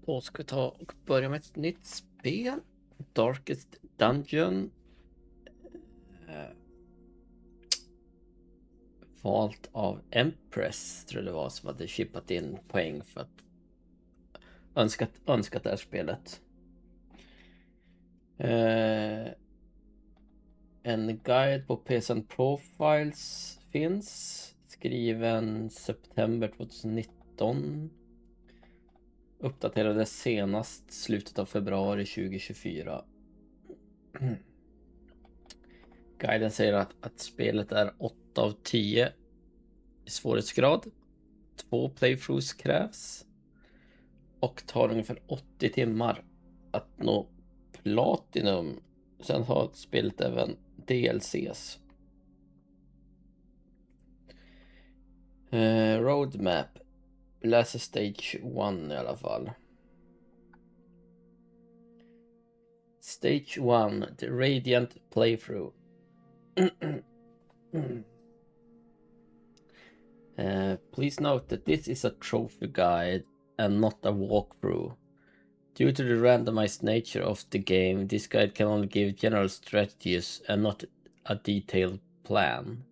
Då ska vi ta och börja med ett nytt spel. Darkest Dungeon. Valt av Empress, tror jag det var, som hade chippat in poäng för att önskat det här spelet. En guide på PS4 Profiles finns. Skriven september 2019. Uppdaterades senast slutet av februari 2024. Guiden säger att spelet är 8 av 10 i svårighetsgrad. 2 playthroughs krävs. Och tar ungefär 80 timmar att nå Platinum. Sen har spelet även DLCs. Roadmap. Läser Stage 1 i alla fall. Stage 1, the Radiant Playthrough. Please note that this is a trophy guide and not a walkthrough. Due to the randomized nature of the game, this guide can only give general strategies and not a detailed plan.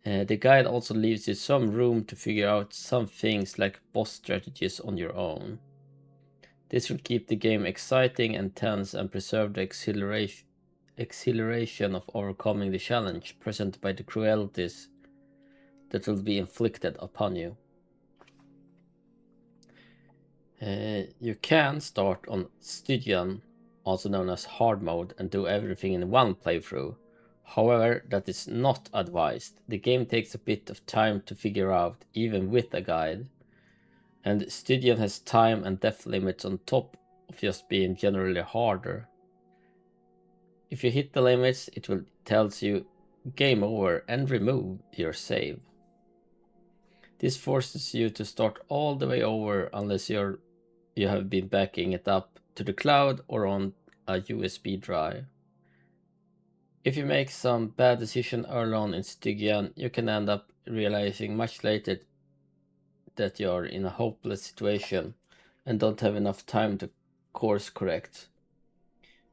The guide also leaves you some room to figure out some things like boss strategies on your own. This will keep the game exciting and tense and preserve the exhilaration of overcoming the challenge presented by the cruelties that will be inflicted upon you. You can start on Stygian, also known as hard mode, and do everything in one playthrough. However, that is not advised. The game takes a bit of time to figure out, even with a guide. And Stygian has time and death limits on top of just being generally harder. If you hit the limits, it will tells you game over and remove your save. This forces you to start all the way over unless you have been backing it up to the cloud or on a USB drive. If you make some bad decision early on in Stygian, you can end up realizing much later that you're in a hopeless situation and don't have enough time to course correct.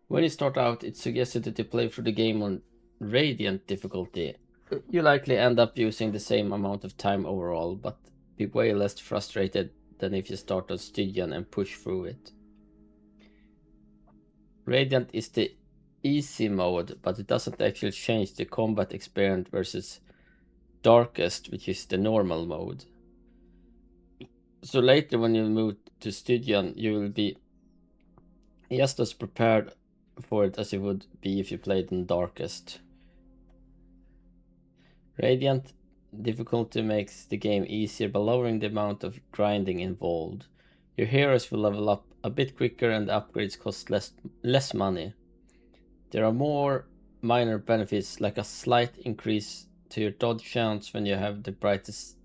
When you start out, it's suggested that you play through the game on Radiant difficulty. You likely end up using the same amount of time overall, but be way less frustrated than if you start on Stygian and push through it. Radiant is the easy mode, but it doesn't actually change the combat experience versus Darkest, which is the normal mode. So later when you move to Stygian, you will be just as prepared for it as you would be if you played in Darkest. Radiant difficulty makes the game easier by lowering the amount of grinding involved. Your heroes will level up a bit quicker and the upgrades cost less money. There are more minor benefits like a slight increase to your dodge chance when you have the brightest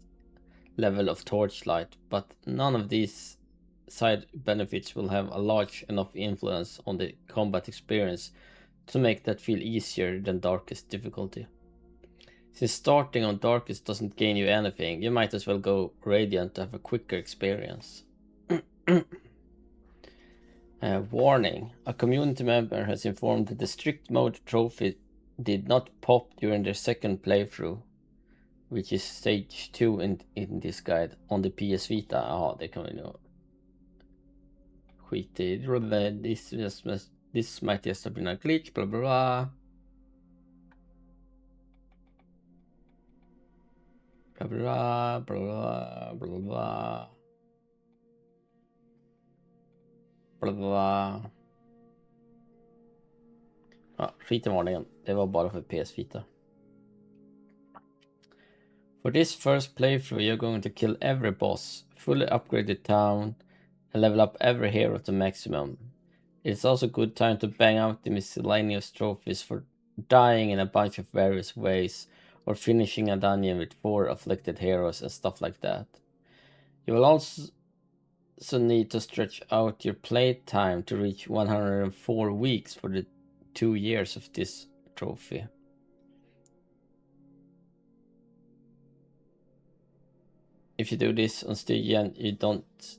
level of torchlight, but none of these side benefits will have a large enough influence on the combat experience to make that feel easier than Darkest difficulty. Since starting on Darkest doesn't gain you anything, you might as well go Radiant to have a quicker experience. Warning, a community member has informed that the strict mode trophy did not pop during their second playthrough, which is stage 2 in this guide, on the PS Vita. Ja, det kan vi nog skita i. This might just have been a glitch, bla bla bla. Bla bla bla bla bla. Bla bla. Ja, skit i varningen. Det var bara för PS Vita. For this first playthrough, you're going to kill every boss, fully upgrade the town, and level up every hero to maximum. It's also a good time to bang out the miscellaneous trophies for dying in a bunch of various ways, or finishing a dungeon with 4 afflicted heroes and stuff like that. You will also need to stretch out your playtime to reach 104 weeks for the 2 years of this trophy. If you do this on Stygian, you don't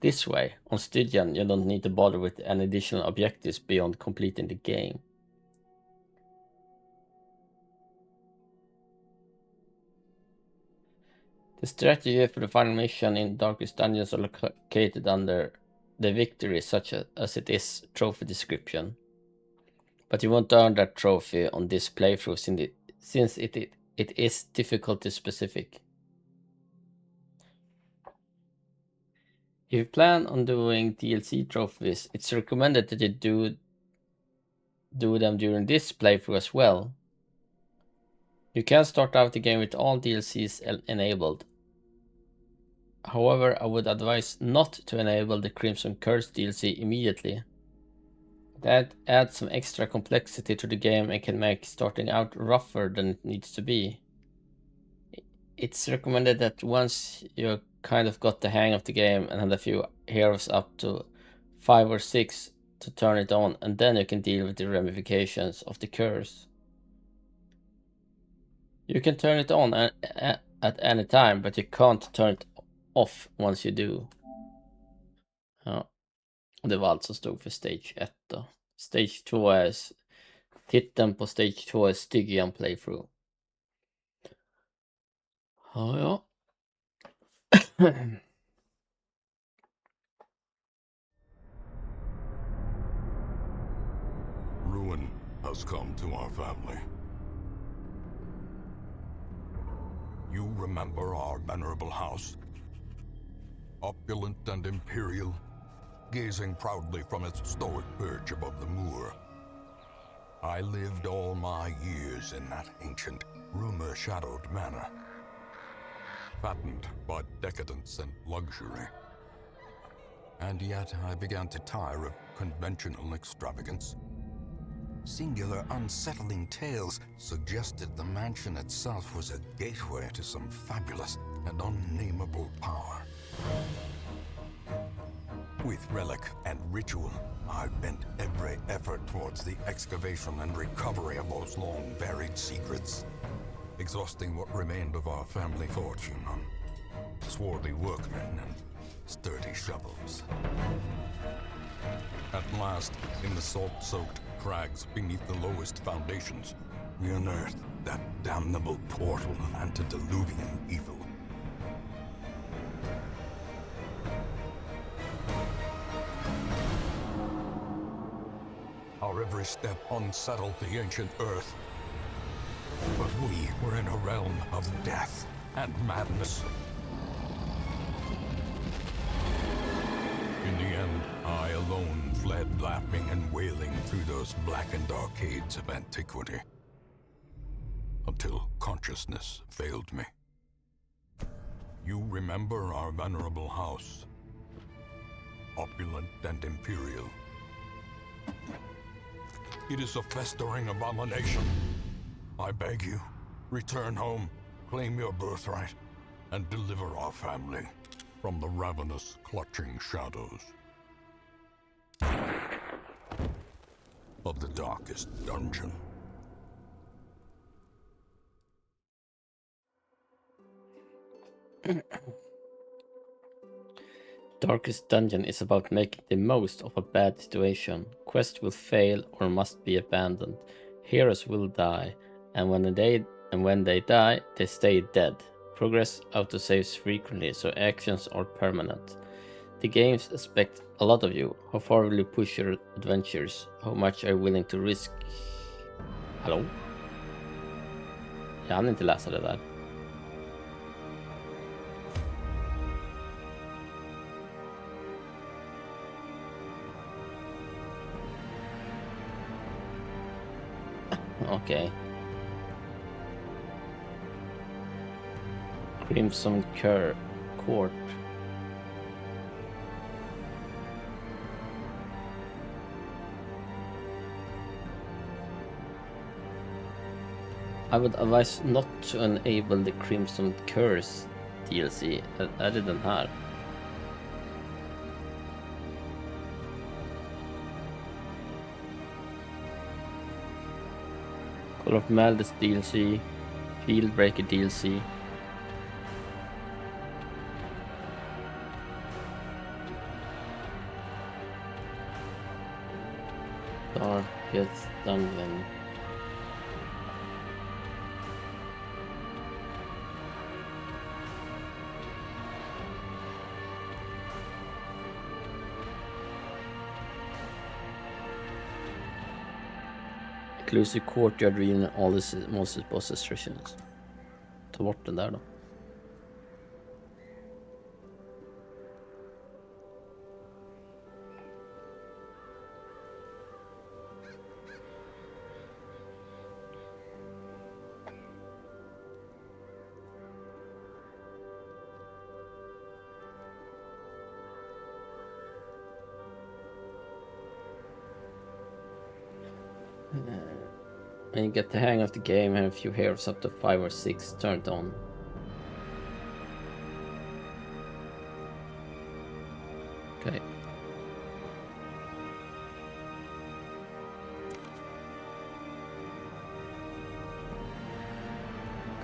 This way, on Stygian, you don't need to bother with any additional objectives beyond completing the game. The strategy for the final mission in Darkest Dungeons are located under the victory, such as it is trophy description. But you won't earn that trophy on this playthrough since it is difficulty specific. If you plan on doing DLC trophies, it's recommended that you do them during this playthrough as well. You can start out the game with all DLCs enabled. However, I would advise not to enable the Crimson Curse DLC immediately. That adds some extra complexity to the game and can make starting out rougher than it needs to be. It's recommended that once you kind of got the hang of the game and had a few heroes up to 5 or 6 to turn it on, and then you can deal with the ramifications of the curse. You can turn it on at any time, but you can't turn it off once you do. Ja. Och det var allt som stod för Stage 1 då. Stage 2 är... Titeln på Stage 2 är Stygian Playthrough. Ja. Ruin has come to our family. You remember our venerable house? Opulent and imperial, gazing proudly from its stoic perch above the moor. I lived all my years in that ancient, rumor-shadowed manor, fattened by decadence and luxury. And yet I began to tire of conventional extravagance. Singular, unsettling tales suggested the mansion itself was a gateway to some fabulous and unnameable power. With relic and ritual, I bent every effort towards the excavation and recovery of those long-buried secrets, exhausting what remained of our family fortune on swarthy workmen and sturdy shovels. At last, in the salt-soaked crags beneath the lowest foundations, we unearthed that damnable portal antediluvian evil. Our every step unsettled the ancient earth, but we were in a realm of death and madness. In the end, I alone fled laughing and wailing through those blackened arcades of antiquity, until consciousness failed me. You remember our venerable house, opulent and imperial. It is a festering abomination. I beg you, return home, claim your birthright, and deliver our family from the ravenous, clutching shadows of the darkest dungeon. Darkest Dungeon is about making the most of a bad situation. Quests will fail or must be abandoned. Heroes will die, and when they die, they stay dead. Progress autosaves frequently, so actions are permanent. The games expect a lot of you. How far will you push your adventures? How much are you willing to risk? Hallå? Jag hann inte läsa det där. Okay. Crimson Court. I would advise not to enable the Crimson Curse DLC. Är det den här? Call of Malice DLC, Fieldbreaker DLC. Darkest dungeon. Exclusive courtyard region, all the monsters boss restrictions. Ta bort den där då. When you get the hang of the game, have a few heroes up to 5 or 6 turned on. Okay.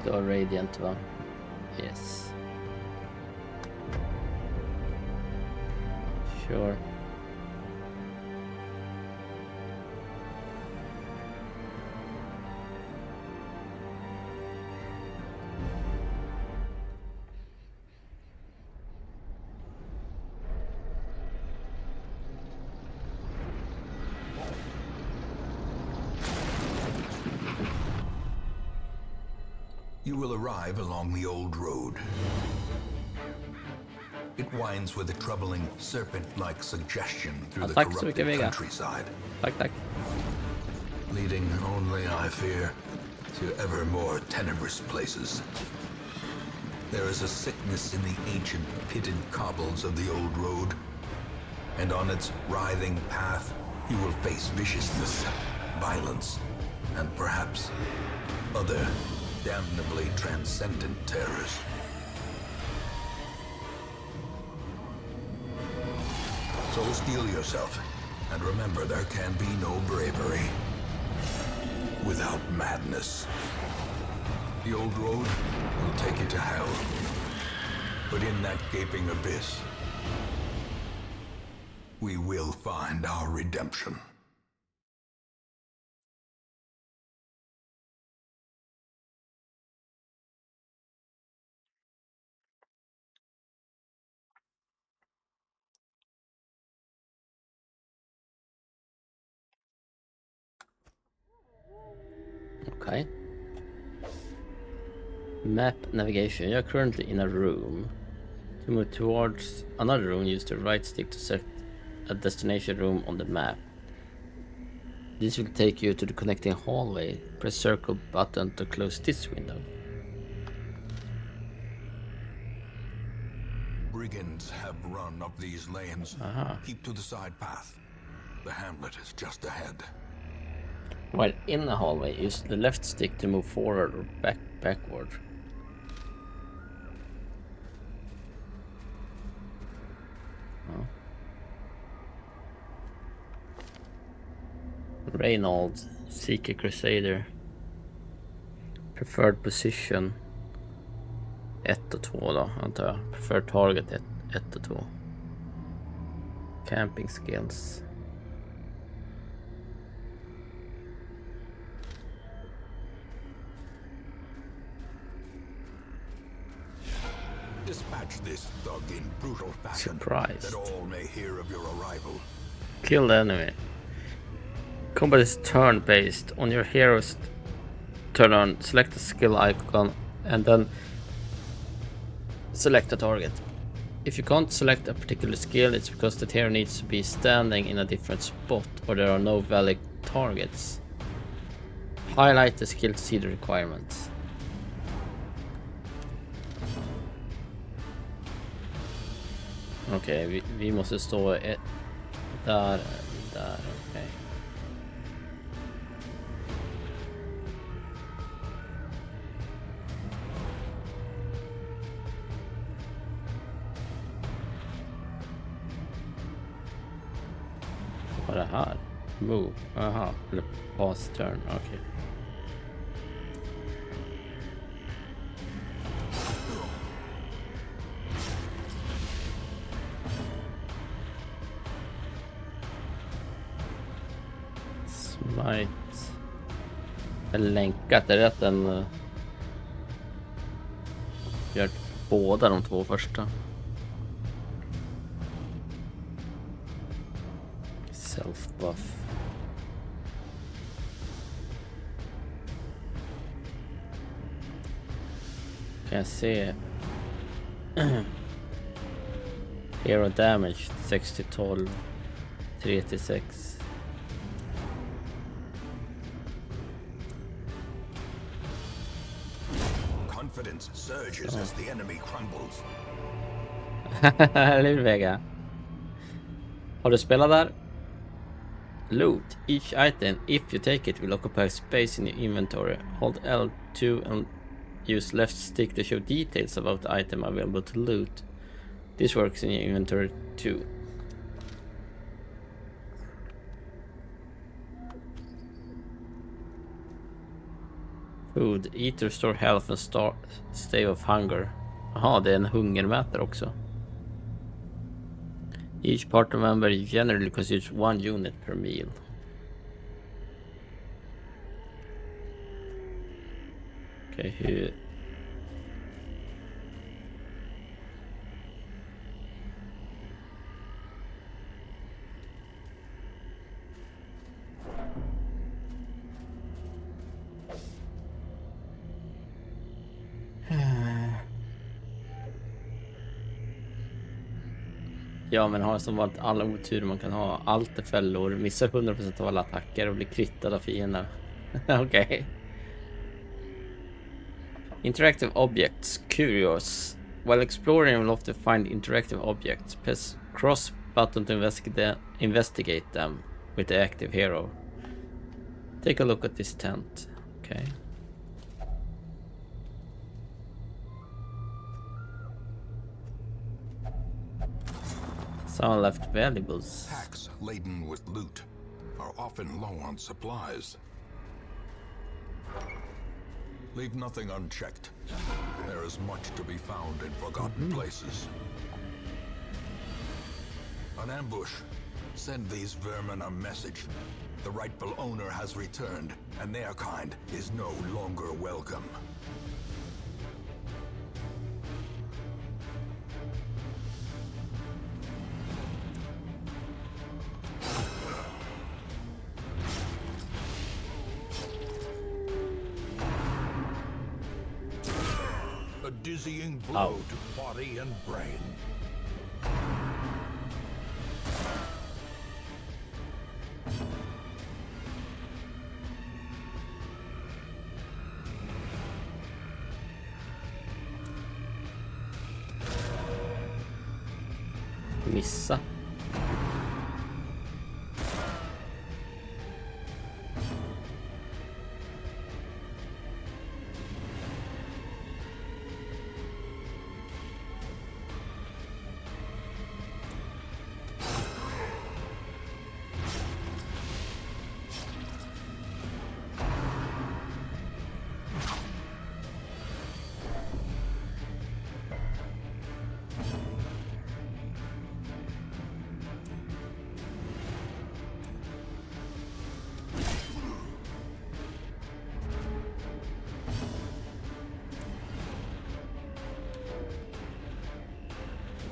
Det var Radiant va? Yes. Sure. You will arrive along the old road. It winds with a troubling serpent-like suggestion through the corrupted countryside. Tack. Leading only, I fear, to ever more tenebrous places. There is a sickness in the ancient pitted cobbles of the old road, and on its writhing path you will face viciousness, violence, and perhaps other damnably transcendent terrors. So steel yourself, and remember there can be no bravery without madness. The old road will take you to hell, but in that gaping abyss, we will find our redemption. Okay. Map navigation. You're currently in a room. To move towards another room, use the right stick to set a destination room on the map. This will take you to the connecting hallway. Press circle button to close this window. Brigands have run up these lanes. Keep to the side path. The hamlet is just ahead. While in the hallway, use the left stick to move forward or backward. Oh. Reynolds, Seeker Crusader. Preferred position 1 och 2 då, antar jag. Preferred target 1 och 2. Camping skills. Dispatch this thug in brutal fashion. Surprised. That all may hear of your arrival. Kill the enemy. Combat is turn-based. On your hero's turn on, select the skill icon and then select a target. If you can't select a particular skill, it's because the hero needs to be standing in a different spot or there are no valid targets. Highlight the skill to see the requirements. Okej, vi måste stå där, okej. Vad är det här? Move, aha, eller pause turn, okej. Smite. Länkat, är det att den gör båda de två första? Self-buff. Kan jag se Hero damage 6-12 3-6. Confidence surges as the enemy crumbles. Eller Vega. Har du spelat där? Loot. Each item, if you take it, will occupy space in your inventory. Hold L2 and use left stick to show details about the item available to loot. This works in your inventory too. Food. Eat to restore health and stave of hunger. Jaha, det är en hungermätare också. Each party member generally consumes 1 unit per meal. Okej, hur... Ja, men har som varit alla otur man kan ha. Allt är fällor, missar 100% av alla attacker och blir krittad av fiender. Okej. Interactive objects. Curious. While exploring, you will often find interactive objects. Press cross button to investigate them with the active hero. Take a look at this tent. Okay. Someone left valuables. Packs laden with loot are often low on supplies. Leave nothing unchecked. There is much to be found in forgotten places. An ambush. Send these vermin a message. The rightful owner has returned, and their kind is no longer welcome. A dizzying blow to body and brain. Missa.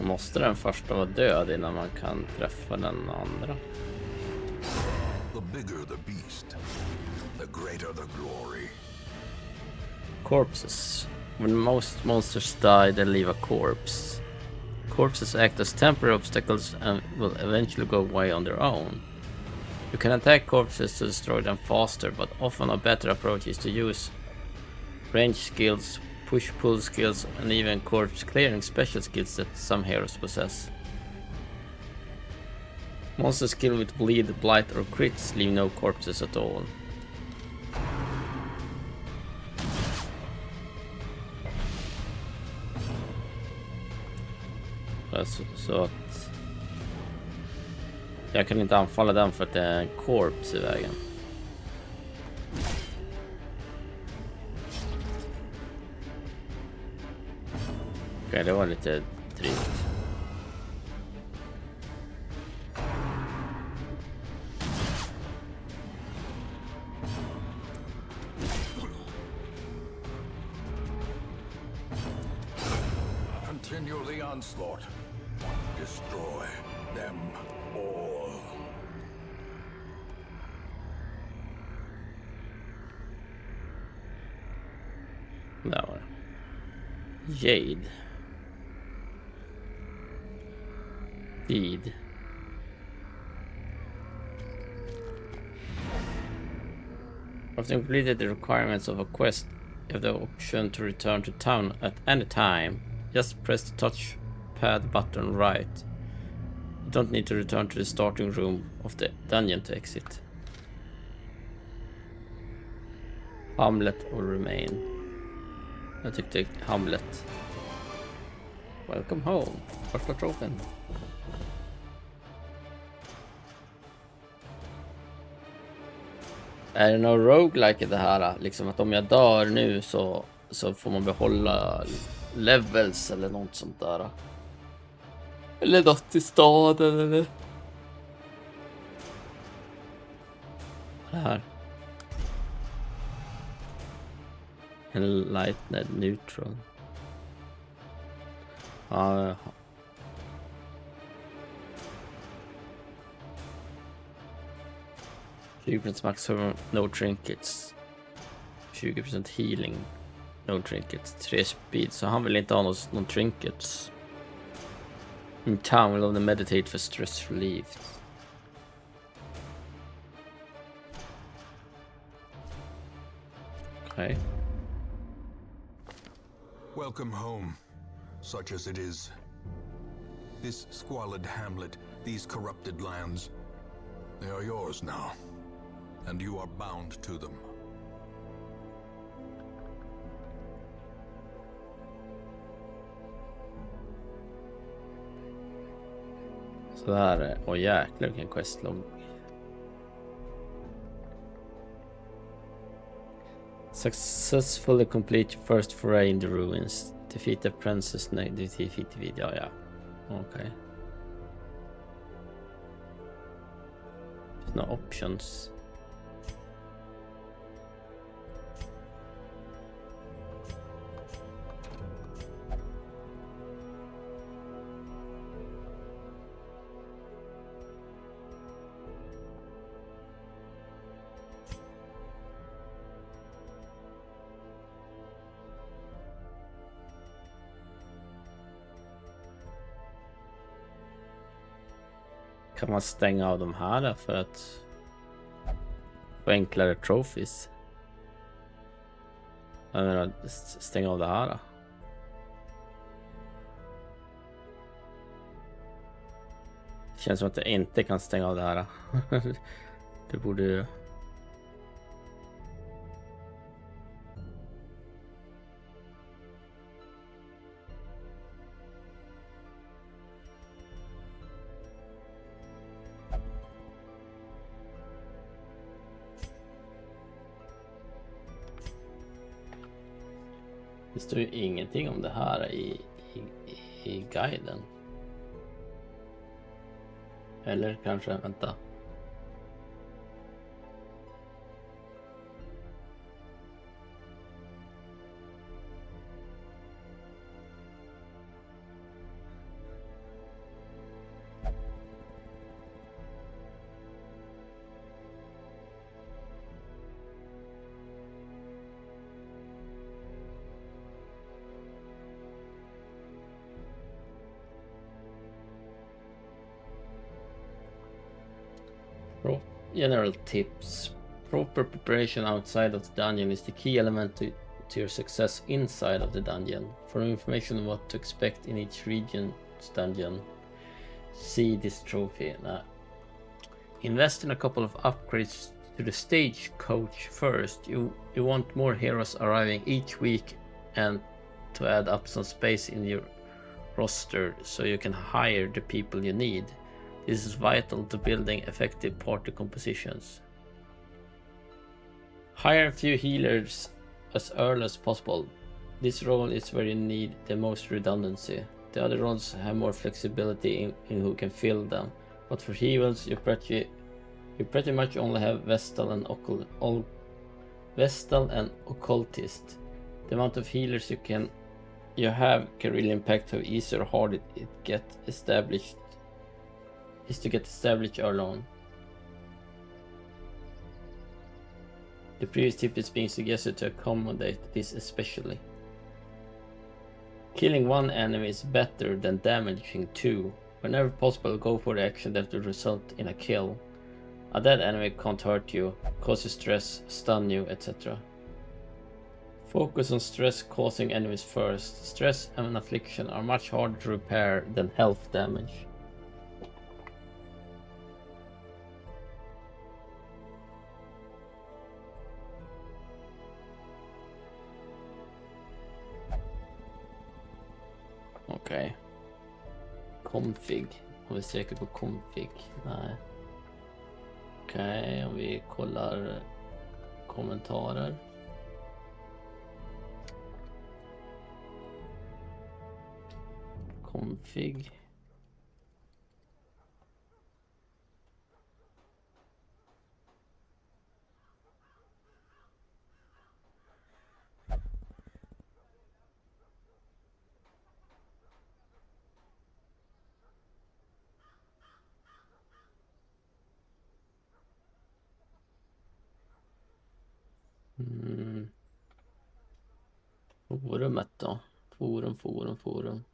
Måste den första vara död innan man kan träffa den andra? The bigger the beast, the greater the glory. Corpses. When most monsters die, they leave a corpse. Corpses act as temporary obstacles and will eventually go away on their own. You can attack corpses to destroy them faster, but often a better approach is to use range skills, push-pull skills, and even corpse clearing special skills that some heroes possess. Monsters killed with bleed, blight, or crits leave no corpses at all. Så att jag kan inte anfalla den för att det är en corpse i vägen. Okej, det var lite drygt. onslaught. Destroy them all. Där var det. Jade. Deed. After completed the requirements of a quest, you have the option to return to town at any time. Just press the touchpad button right. You don't need to return to the starting room of the dungeon to exit. Hamlet will remain. Jag tyckte Hamlet. Welcome home. Första trofén. Är det någon roguelike i det här? Liksom att om jag dör nu så får man behålla levels eller något sånt där. Eller något i staden eller... Det här. Enlightened neutral. Ja. 20% maximum, no trinkets. 20% healing, no trinkets. 3 speed, så han vill inte ha någon trinkets. In town will only meditate for stress relief. Okay. Welcome home, such as it is. This squalid hamlet, these corrupted lands, they are yours now, and you are bound to them. Så där är, åh jäklar vilken questlog. Successfully complete your first foray in the ruins. Defeat the princess, defeat the video, ja. Okay. There's no options. Kan man stänga av de här för att få enklare trophies? Jag menar, stänga av det här. Det känns som att jag inte kan stänga av det här. Det borde ju... Det står ju ingenting om det här i guiden. Eller kanske, vänta. General tips. Proper preparation outside of the dungeon is the key element to your success inside of the dungeon. For information on what to expect in each region's dungeon, see this trophy. Invest in a couple of upgrades to the stagecoach first. You want more heroes arriving each week and to add up some space in your roster so you can hire the people you need. This is vital to building effective party compositions. Hire a few healers as early as possible. This role is where you need the most redundancy. The other roles have more flexibility in who can fill them, but for heroes you pretty much only have Vestal and Occultist. The amount of healers you have can really impact how easy or hard it to get established early on. The previous tip is being suggested to accommodate this especially. Killing one enemy is better than damaging two. Whenever possible, go for the action that will result in a kill. A dead enemy can't hurt you, cause you stress, stun you, etc. Focus on stress causing enemies first. Stress and affliction are much harder to repair than health damage. Okej. Config. Om vi söker på config. Nej. Okej, om vi kollar kommentarer. Config. Forumet då. Forum.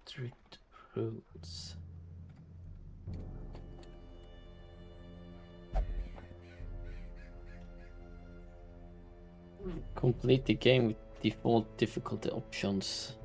Strict rules. Complete the game with default difficulty options.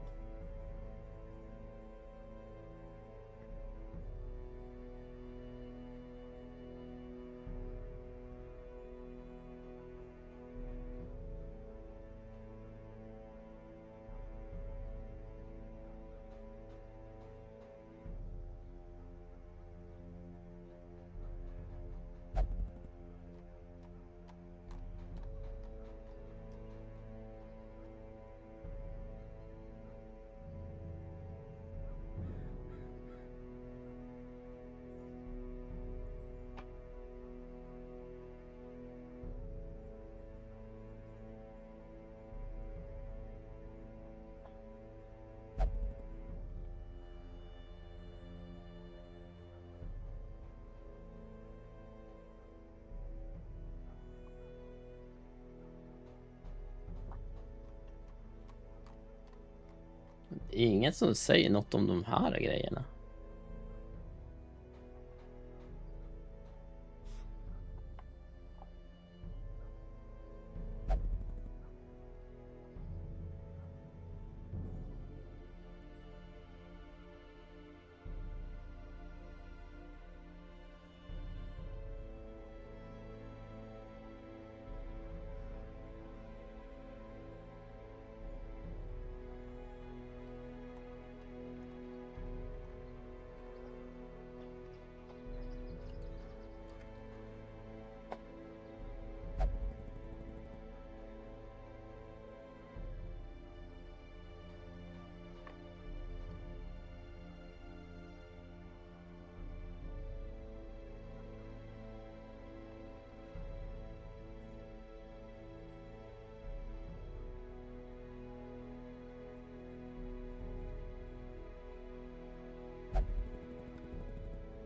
Det är ingen som säger något om de här grejerna.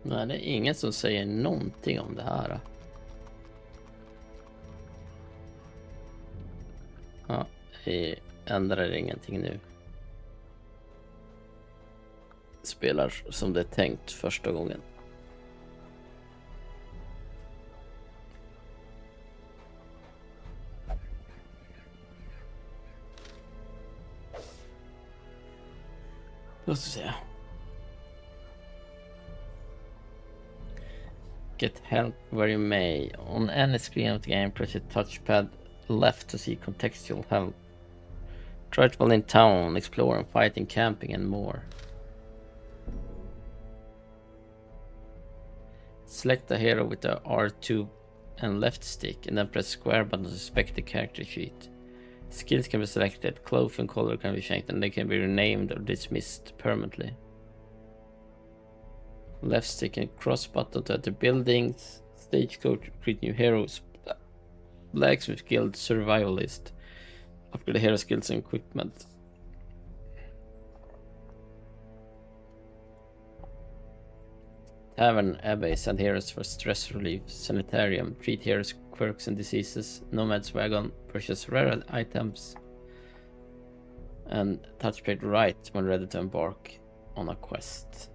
Nej, det är ingen som säger någonting om det här. Ja, vi ändrar ingenting nu. Spelar som det är tänkt första gången. Låt oss se. Get help where you may. On any screen of the game, press your touchpad left to see contextual help. Travel in town, explore and fighting, camping and more. Select the hero with the R2 and left stick, and then press square button to inspect the character sheet. Skills can be selected, clothing color can be changed, and they can be renamed or dismissed permanently. Left stick and cross button to enter buildings, stagecoach, create new heroes, blacksmith guild, survivalist, upgrade the hero skills and equipment. Tavern, abbey, send heroes for stress relief, sanitarium, treat heroes quirks and diseases, nomad's wagon, purchase rare items, and touchpad right when ready to embark on a quest.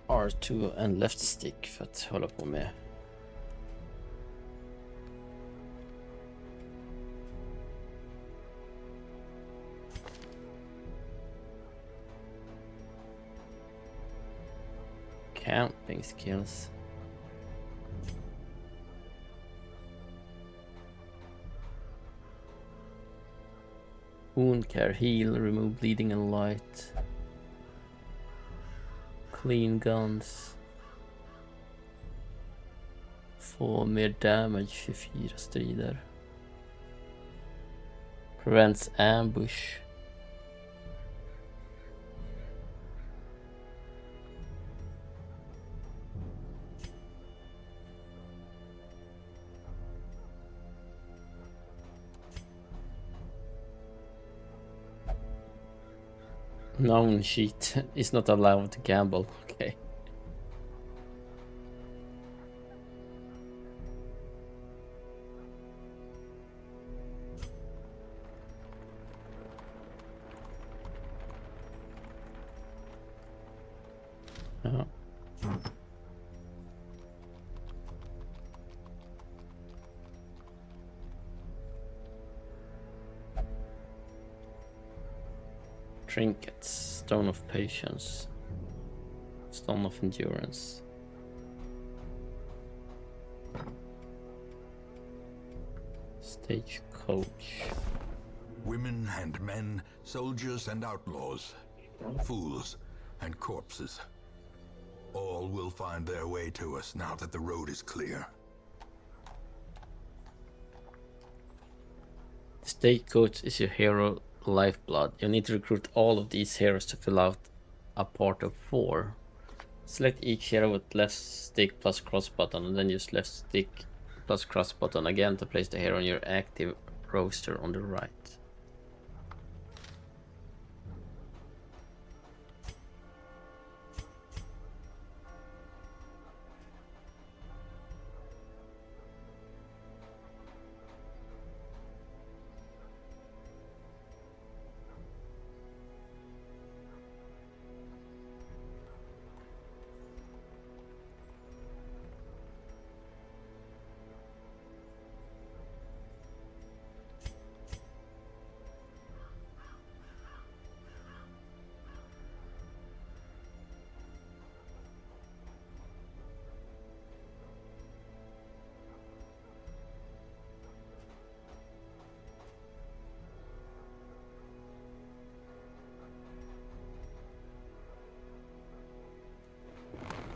R2 and left stick för att hålla på med. Camping skills. Wound care, heal, remove bleeding and light. Clean guns. Få mer damage i 4 strider. Prevents ambush. Known cheat is not allowed to gamble. Okay. Ja. Trinkets, Stone of Patience, Stone of Endurance. Stagecoach. Women and men, soldiers and outlaws, fools and corpses. All will find their way to us now that the road is clear. Stagecoach is your hero lifeblood. You need to recruit all of these heroes to fill out a part of 4. Select each hero with left stick plus cross button, and then use left stick plus cross button again to place the hero on your active roster on the right.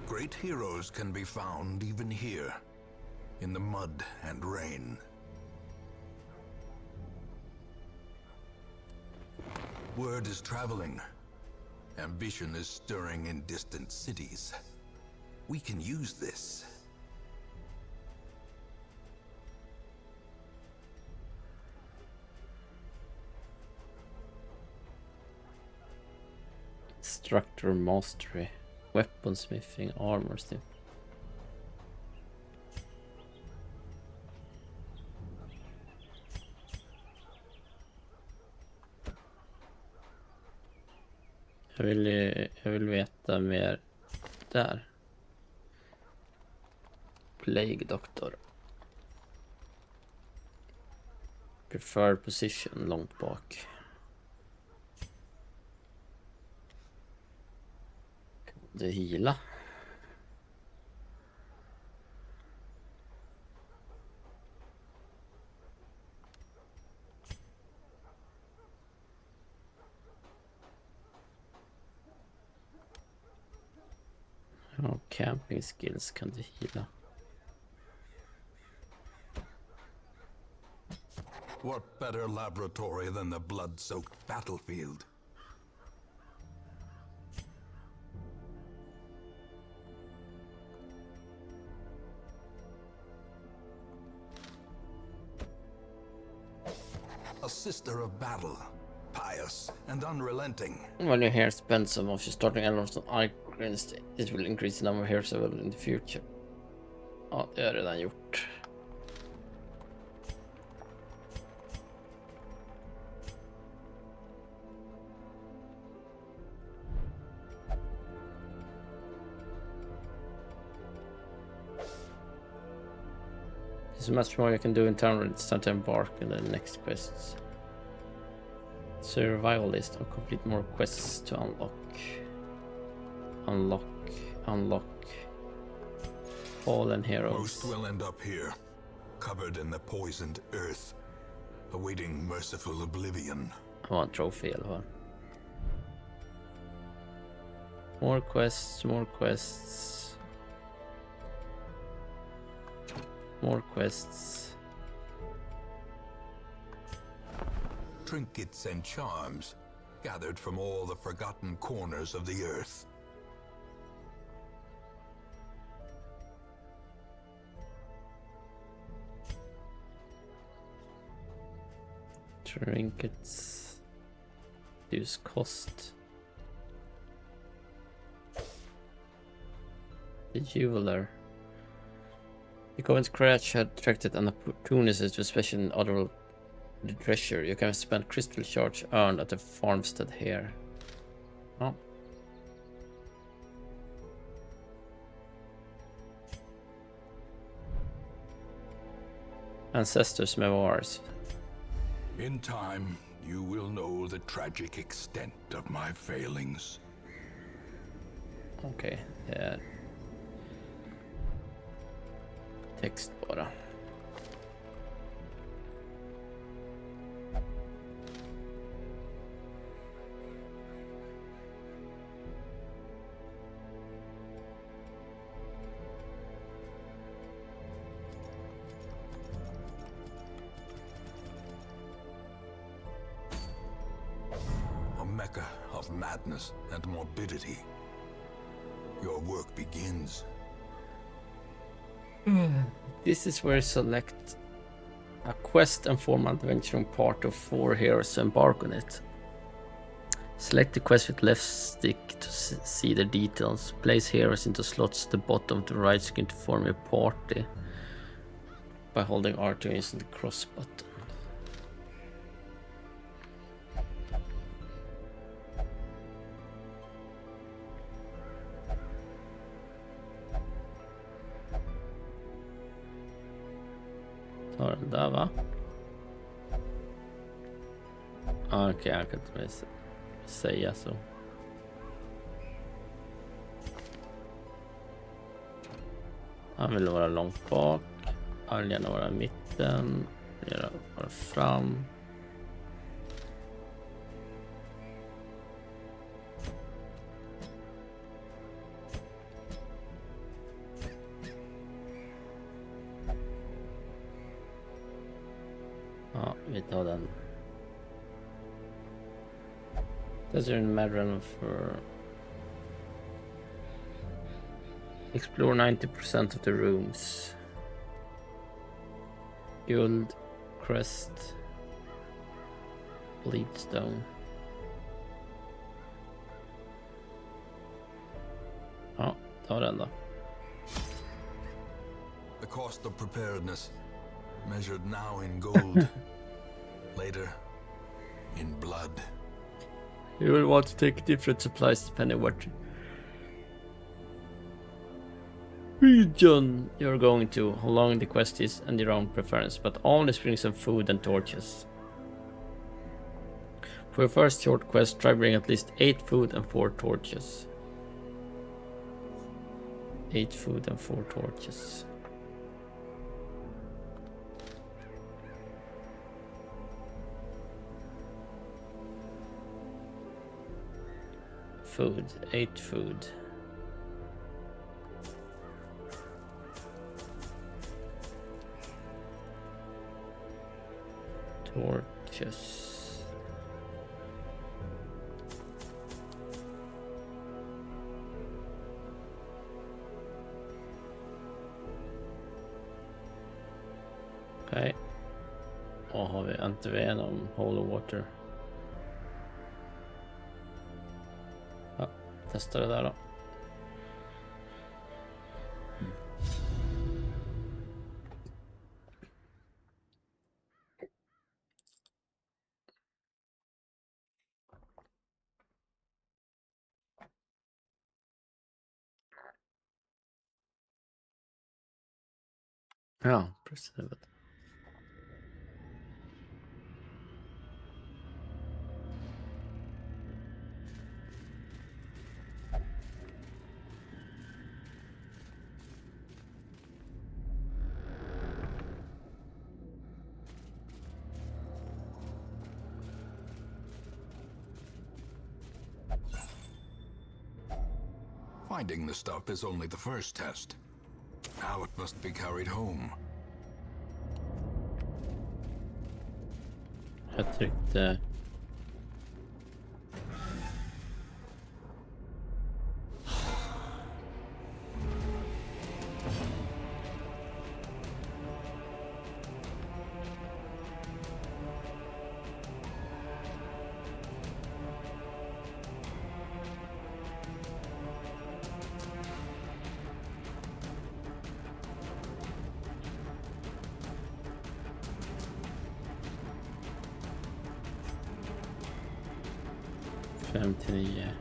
Great heroes can be found even here, in the mud and rain. Word is traveling. Ambition is stirring in distant cities. We can use this. Structure mastery, weaponsmithing, armor smith. Jag vill veta mer där. Plague Doctor. Preferred position långt bak. Det hila. Ja, camping skills kan du hila. What better laboratory than the blood-soaked battlefield? A sister of battle, pious and unrelenting. When your hair spends some of your starting elements on icons, it will increase the number of hairs available in the future. Ja, det har jag redan gjort. There's much more you can do in town when it's time to embark on the next quests. Survival list or complete more quests to unlock. Fallen heroes. Most will end up here, covered in the poisoned earth, awaiting merciful oblivion. I want trophy i alla fall. More quests. More quests. Trinkets and charms, gathered from all the forgotten corners of the earth. Trinkets. Use cost. The jeweler. You go into Crash had attracted an opportunity to special in other the treasure. You can spend crystal charge earned at the farmstead here. Oh. Ancestors' memoirs. In time, you will know the tragic extent of my failings. Okej, det är text bara. A mecca of madness and morbidity. Your work begins. This is where you select a quest and form adventure on part of 4 heroes to embark on it. Select the quest with left stick to see the details. Place heroes into slots at the bottom of the right screen to form your party by holding R2 using the cross button. Ta den där va? Okej, jag kan inte säga så. Han vill vara långt bak. Han vill gärna vara i mitten. Gärna vara fram. Ja, vi tar den. Pleasure in Madron for explore 90% of the rooms. Gold, crest, bleedstone. Ja, ta den då. The cost of preparedness, measured now in gold, later in blood. You will want to take different supplies depending what region you're going to, how long the quest is, and your own preference, but always bring some food and torches. For your first short quest, try bring at least 8 food and 4 torches. 8 food and 4 torches. Food, 8 food. Torches. Okej. Och har vi antiven om Holy Water. Ja, testa det där då. Ja, precis. Finding the stuff is only the first test. Now it must be carried home. Jag tryckte... Yeah.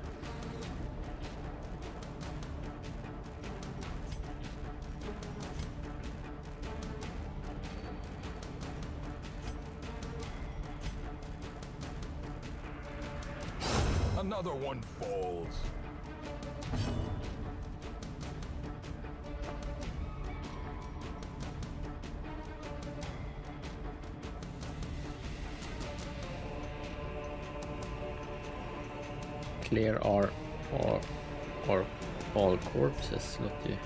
Another one falls. Clear all corpses, låter ju.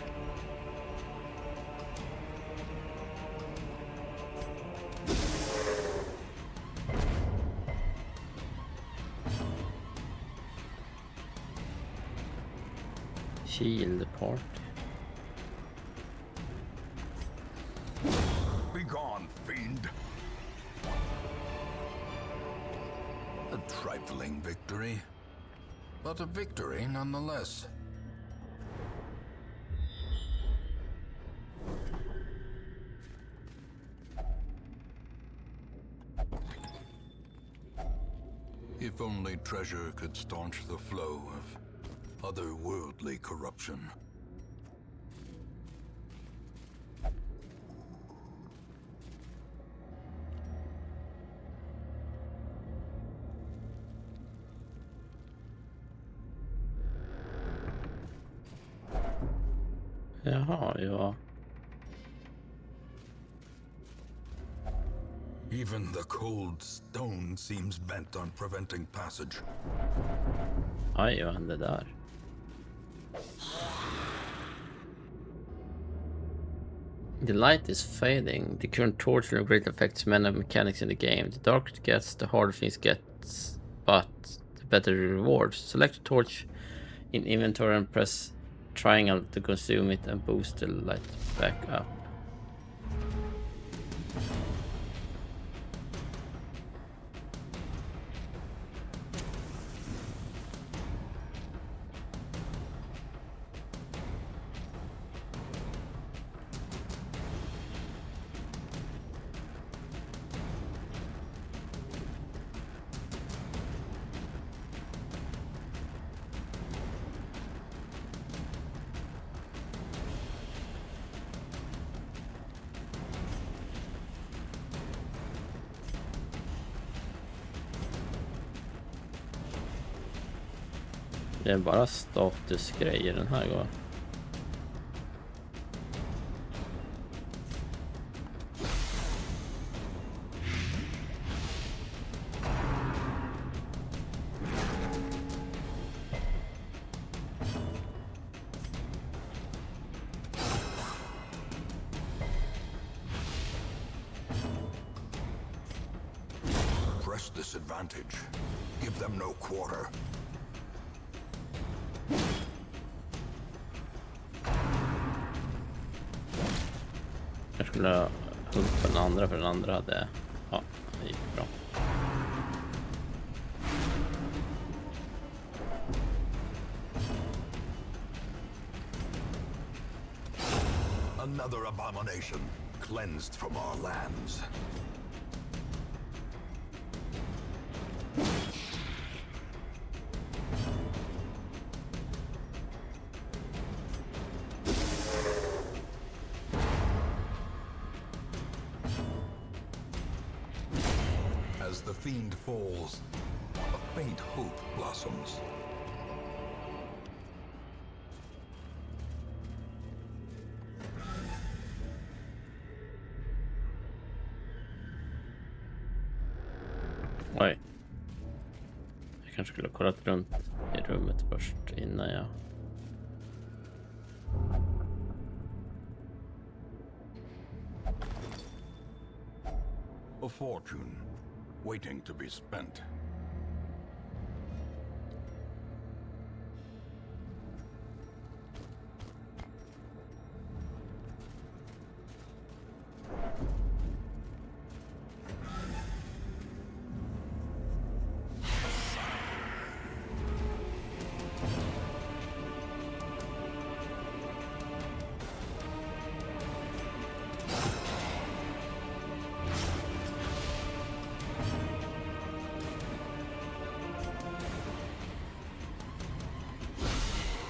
Shield part. Be gone, fiend. A trifling victory, but a victory nonetheless. If only treasure could staunch the flow of otherworldly corruption. Jaha, ja. Even the cold stone seems bent on preventing passage. Aj, vad hände där? The light is fading. The current torture greatly affects many mechanics in the game. The darker it gets, the harder things get, but the better rewards. Select a torch in inventory and press triangle to consume it and boost the light back up. Det är bara statusgrejer den här gången. Press this advantage. Give them no quarter. Jag skulle ha huggt på den andra för den andra hade... Ja, det gick bra. Another abomination, cleansed from our lands. As the fiend falls, a faint hope blossoms. Oj. Jag kanske skulle ha kollat runt i rummet först innan jag... A fortune, waiting to be spent.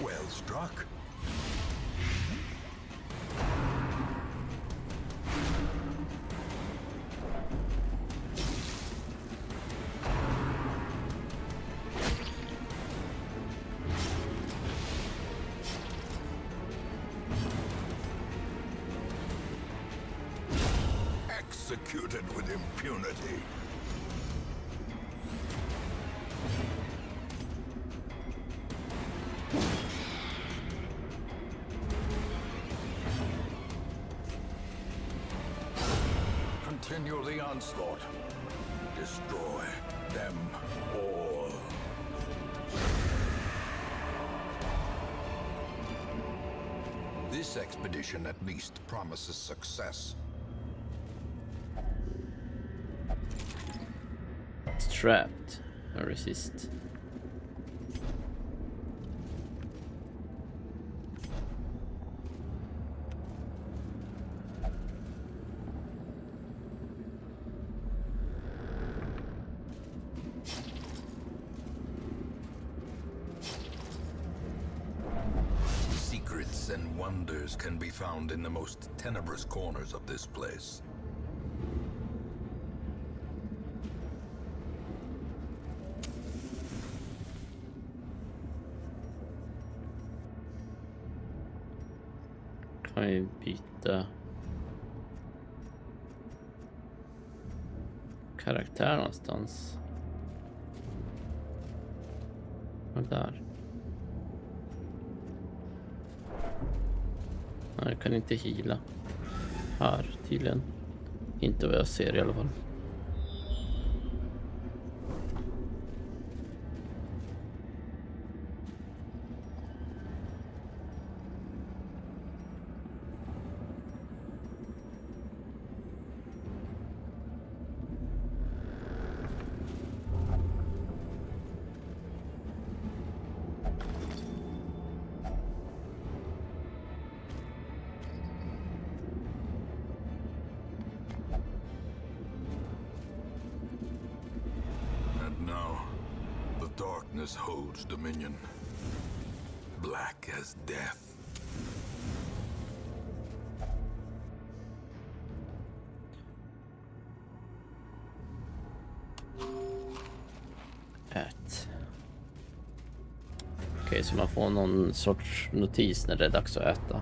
Well struck. Executed with impunity. Continue the onslaught. Destroy them all. This expedition at least promises success. It's trapped. I resist. Secrets and wonders can be found in the most tenebrous corners of this place. Kan ju byta karaktär någonstans. Och där. Nej, jag kan inte heala. Här tydligen. Inte vad jag ser i alla fall. darkness holds dominion. Black as death. Okej, så man får någon sorts notis när det är dags att äta.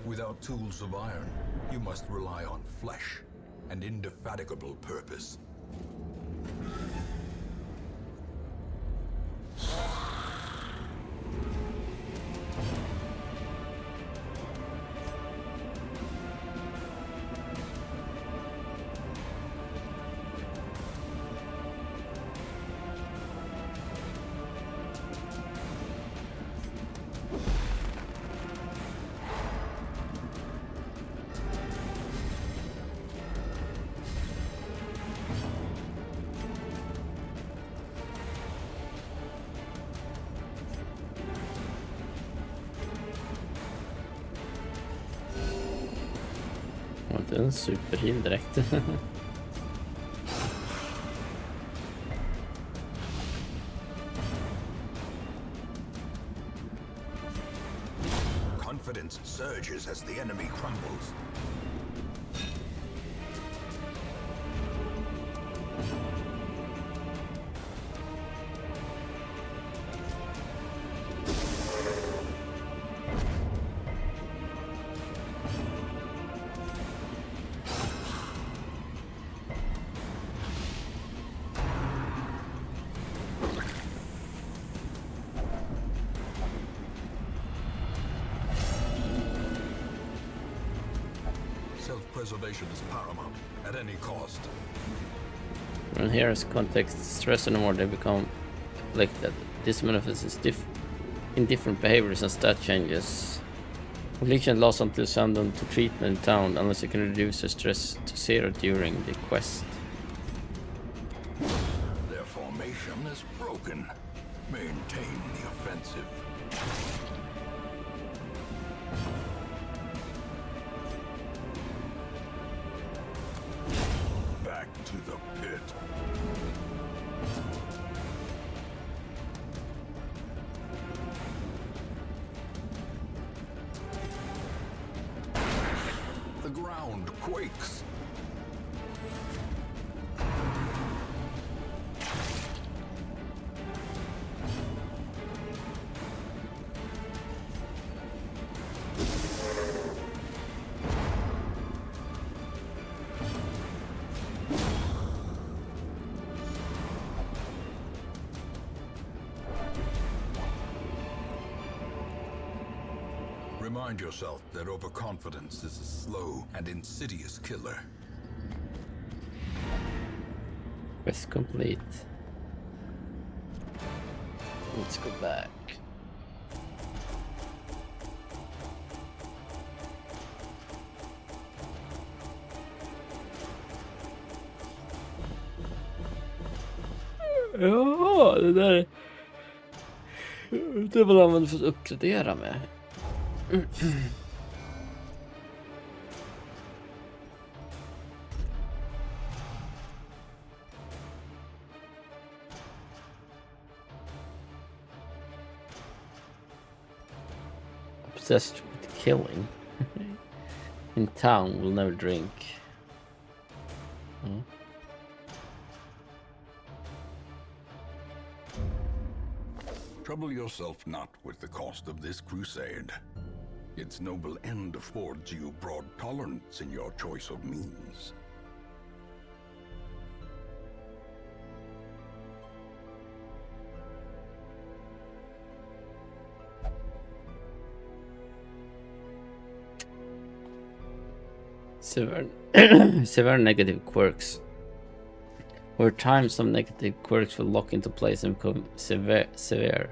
Without tools of iron, you must rely on flesh and indefatigable purpose. Det är en superheal direkt. Confidence surges as the enemy crumbles. Self-preservation is paramount, at any cost. When heroes context stress anymore, they become afflicted. This manifests in different behaviors and stat changes. Affliction lasts until send them to treatment in town, unless you can reduce their stress to 0 during the quest. Their formation is broken. Maintain the offensive. Back to the pit. The ground quakes. Remind yourself that overconfidence is a slow and insidious killer. Quest complete. Let's go back. Ja, det där. Det var vad man får uppgradera med. Obsessed with killing. In town, we'll never drink. Trouble yourself not with the cost of this crusade. Its noble end affords you broad tolerance in your choice of means. Severe negative quirks. Over time, some negative quirks will lock into place and become severe.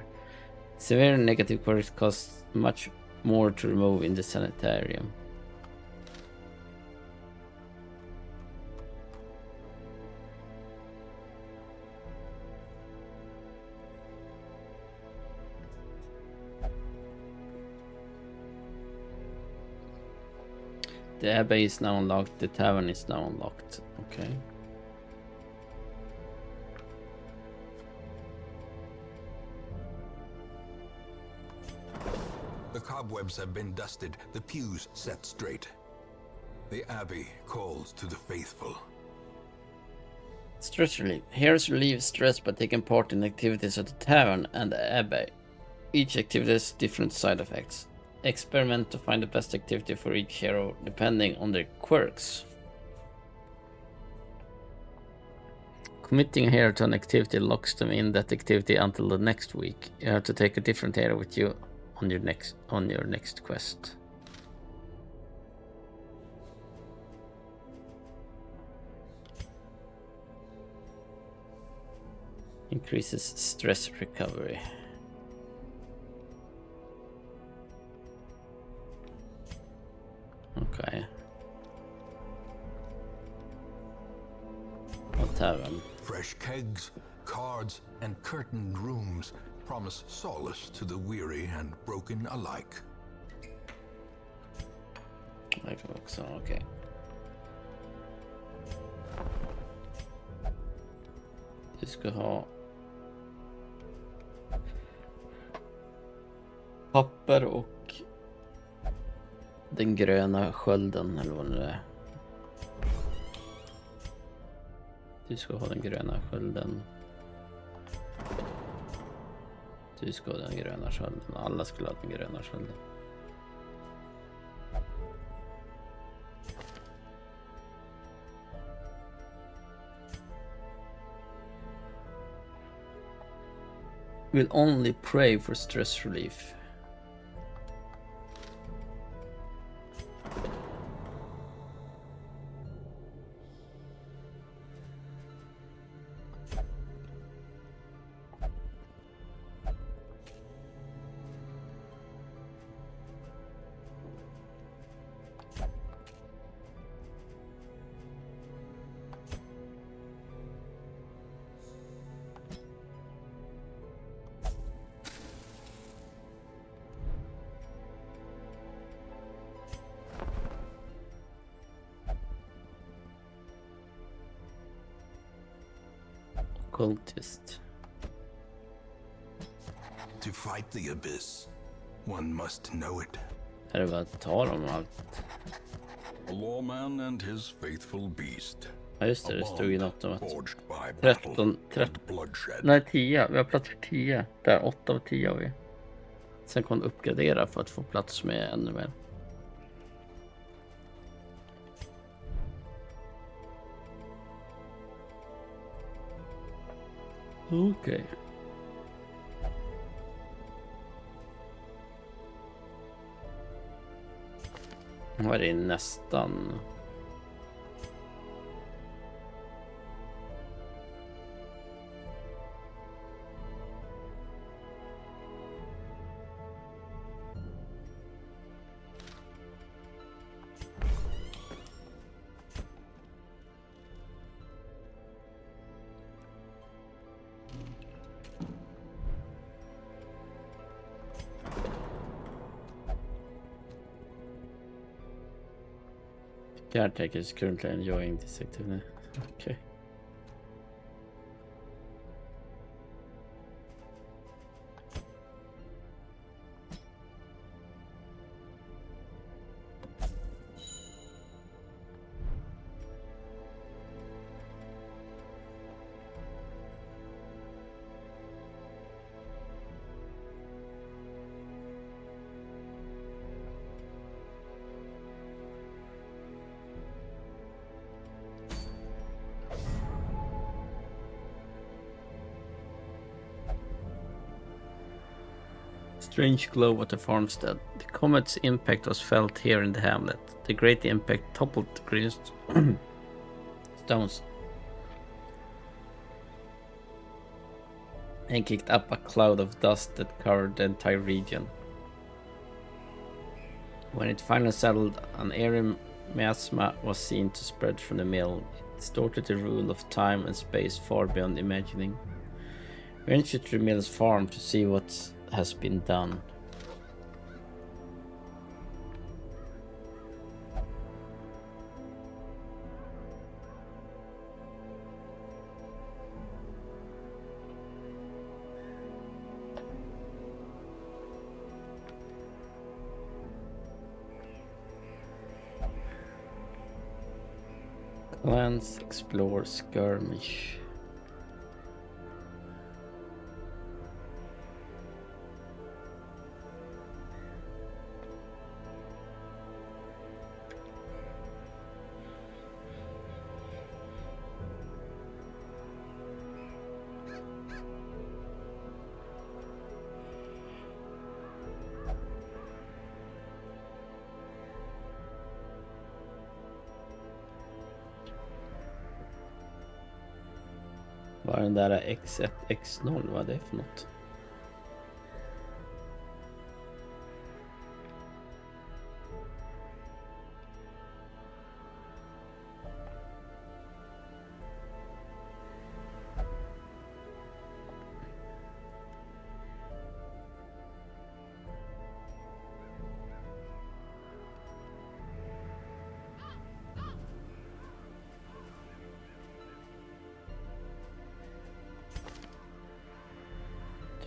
Severe negative quirks cost much more to remove in the sanitarium. The abbey is now unlocked. The tavern is now unlocked. Okay. The cobwebs have been dusted, the pews set straight. The abbey calls to the faithful. Stress relief. Heroes relieve stress by taking part in activities at the tavern and the abbey. Each activity has different side effects. Experiment to find the best activity for each hero depending on their quirks. Committing a hero to an activity locks them in that activity until the next week. You have to take a different hero with you on your next quest. Increases stress recovery. Okay. A tavern. Fresh kegs, cards, and curtained rooms promise solace to the weary and broken alike. Så, okej. Du ska ha papper och den gröna skölden eller vad det är. Du ska ha den gröna skölden. Du ska ha den gröna skölden. Alla skulle ha den gröna skölden. Will only pray for stress relief. Cultist. To fight the abyss, one must know it. Är det bara att ta dem allt? A lawman and his faithful beast. Ja just det, det stod ju något om att Forged by 13, bloodshed. nej 10, vi har plats för 10. Där, 8 av 10 har vi. Sen kommer vi uppgradera för att få plats med ännu mer. Okej. Vad är det nästan? Caretaker is currently enjoying this activity. Okay. Strange glow at the farmstead. The comet's impact was felt here in the hamlet. The great impact toppled the green stones and kicked up a cloud of dust that covered the entire region. When it finally settled, an airy miasma was seen to spread from the mill. It distorted the rule of time and space far beyond imagining. We entered the mill's farm to see what has been done. Glance, explore, skirmish. Vad är den där X1, X0? Vad är det för något?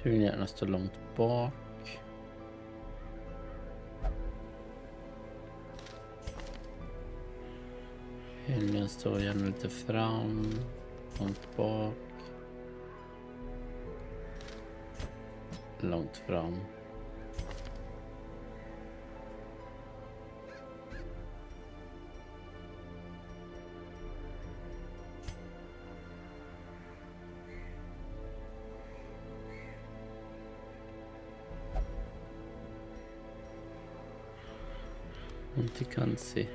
Jag vill gärna stå långt bak. Helgen står gärna lite fram. Långt bak. Långt fram. Inte kan se.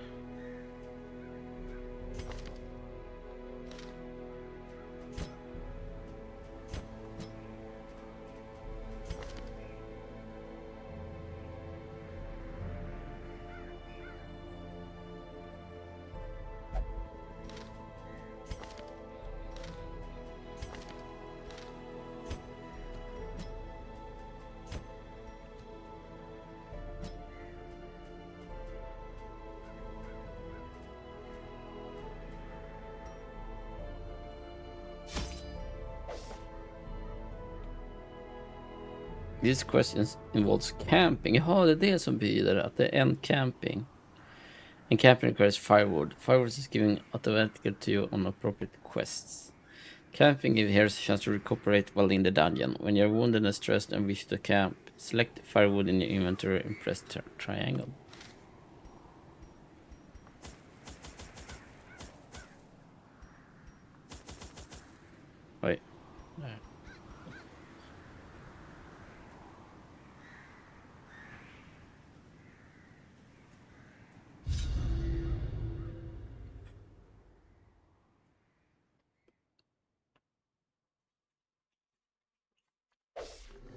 This question involves camping. Jaha, det är det som betyder att det är en camping. And camping requires firewood. Firewood is given automatically to you on appropriate quests. Camping gives here a chance to recuperate while in the dungeon. When you're wounded and stressed and wish to camp, select firewood in your inventory and press triangle. Oj. Nej.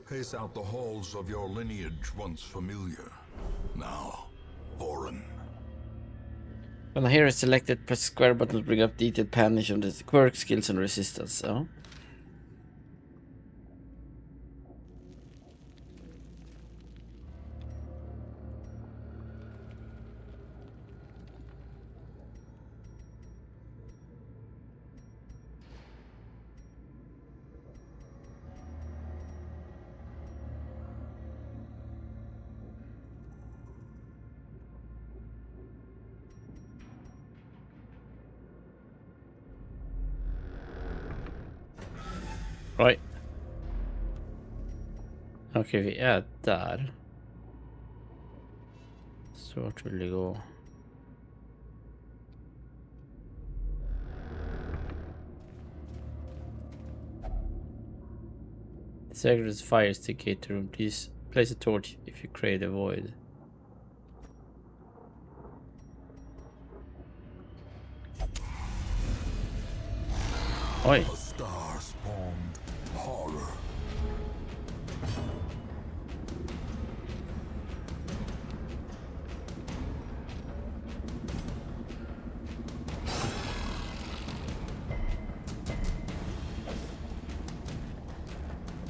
Pace out the halls of your lineage once familiar, now foreign. When a hero is selected, press square button to bring up detailed panels of the quirk, skills and resistance. So. Oj. Okej, vi är där. Så vart vill det gå? Sacred fire stick room. Please place a torch if you create a void. Oj. A star-spawned horror.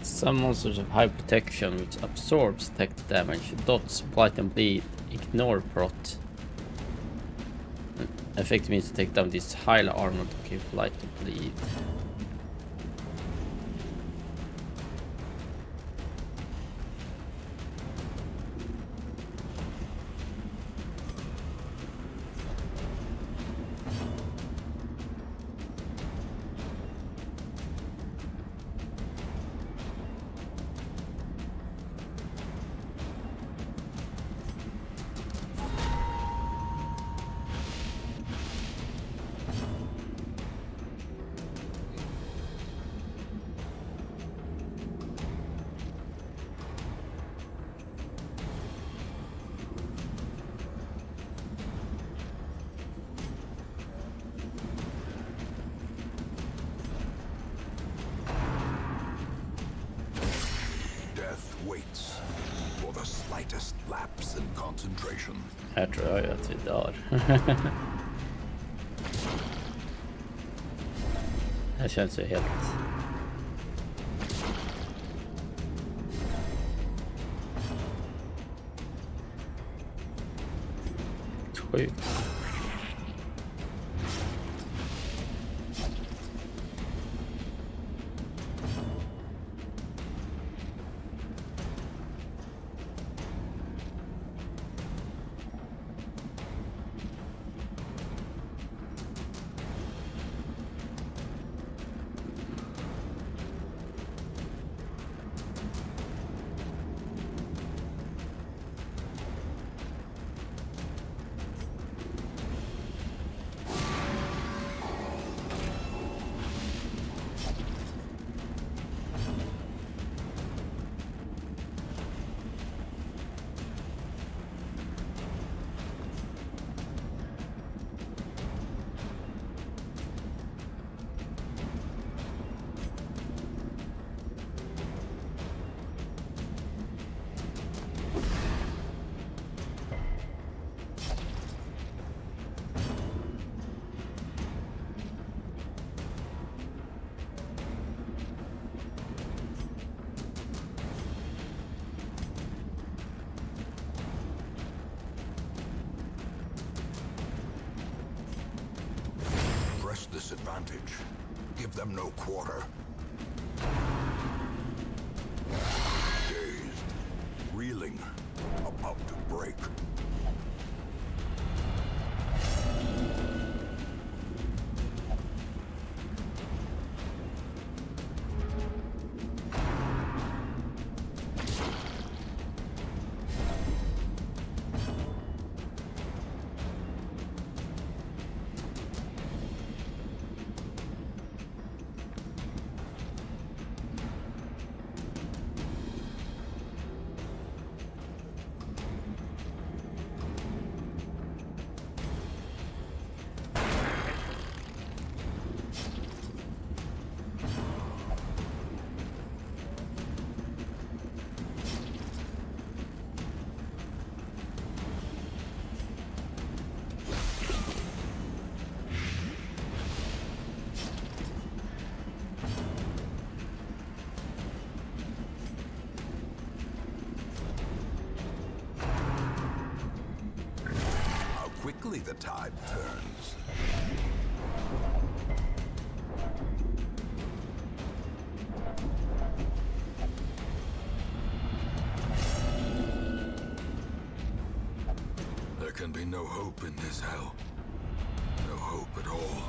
Some monsters have high protection which absorbs tech damage. Dots, blight and bleed. Ignore prot. Effect means to take down this highly armored to keep blight and bleed. lapse in concentration. Här tror jag ju att vi dör. Det här känns ju helt... sjukt. Press this advantage. Give them no quarter. Dazed, reeling, about to break. Quickly the tide turns. There can be no hope in this hell. No hope at all.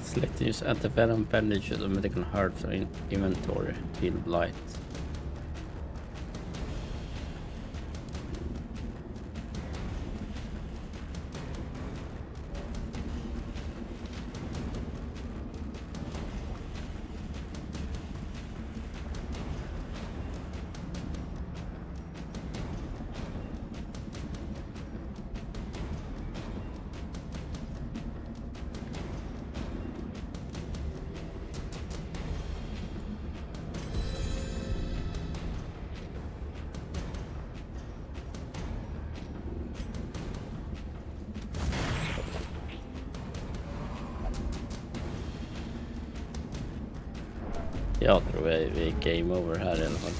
Select use antivenom bandages or medical herbs or inventory. Heal blight. Jag tror vi är game over här i alla fall.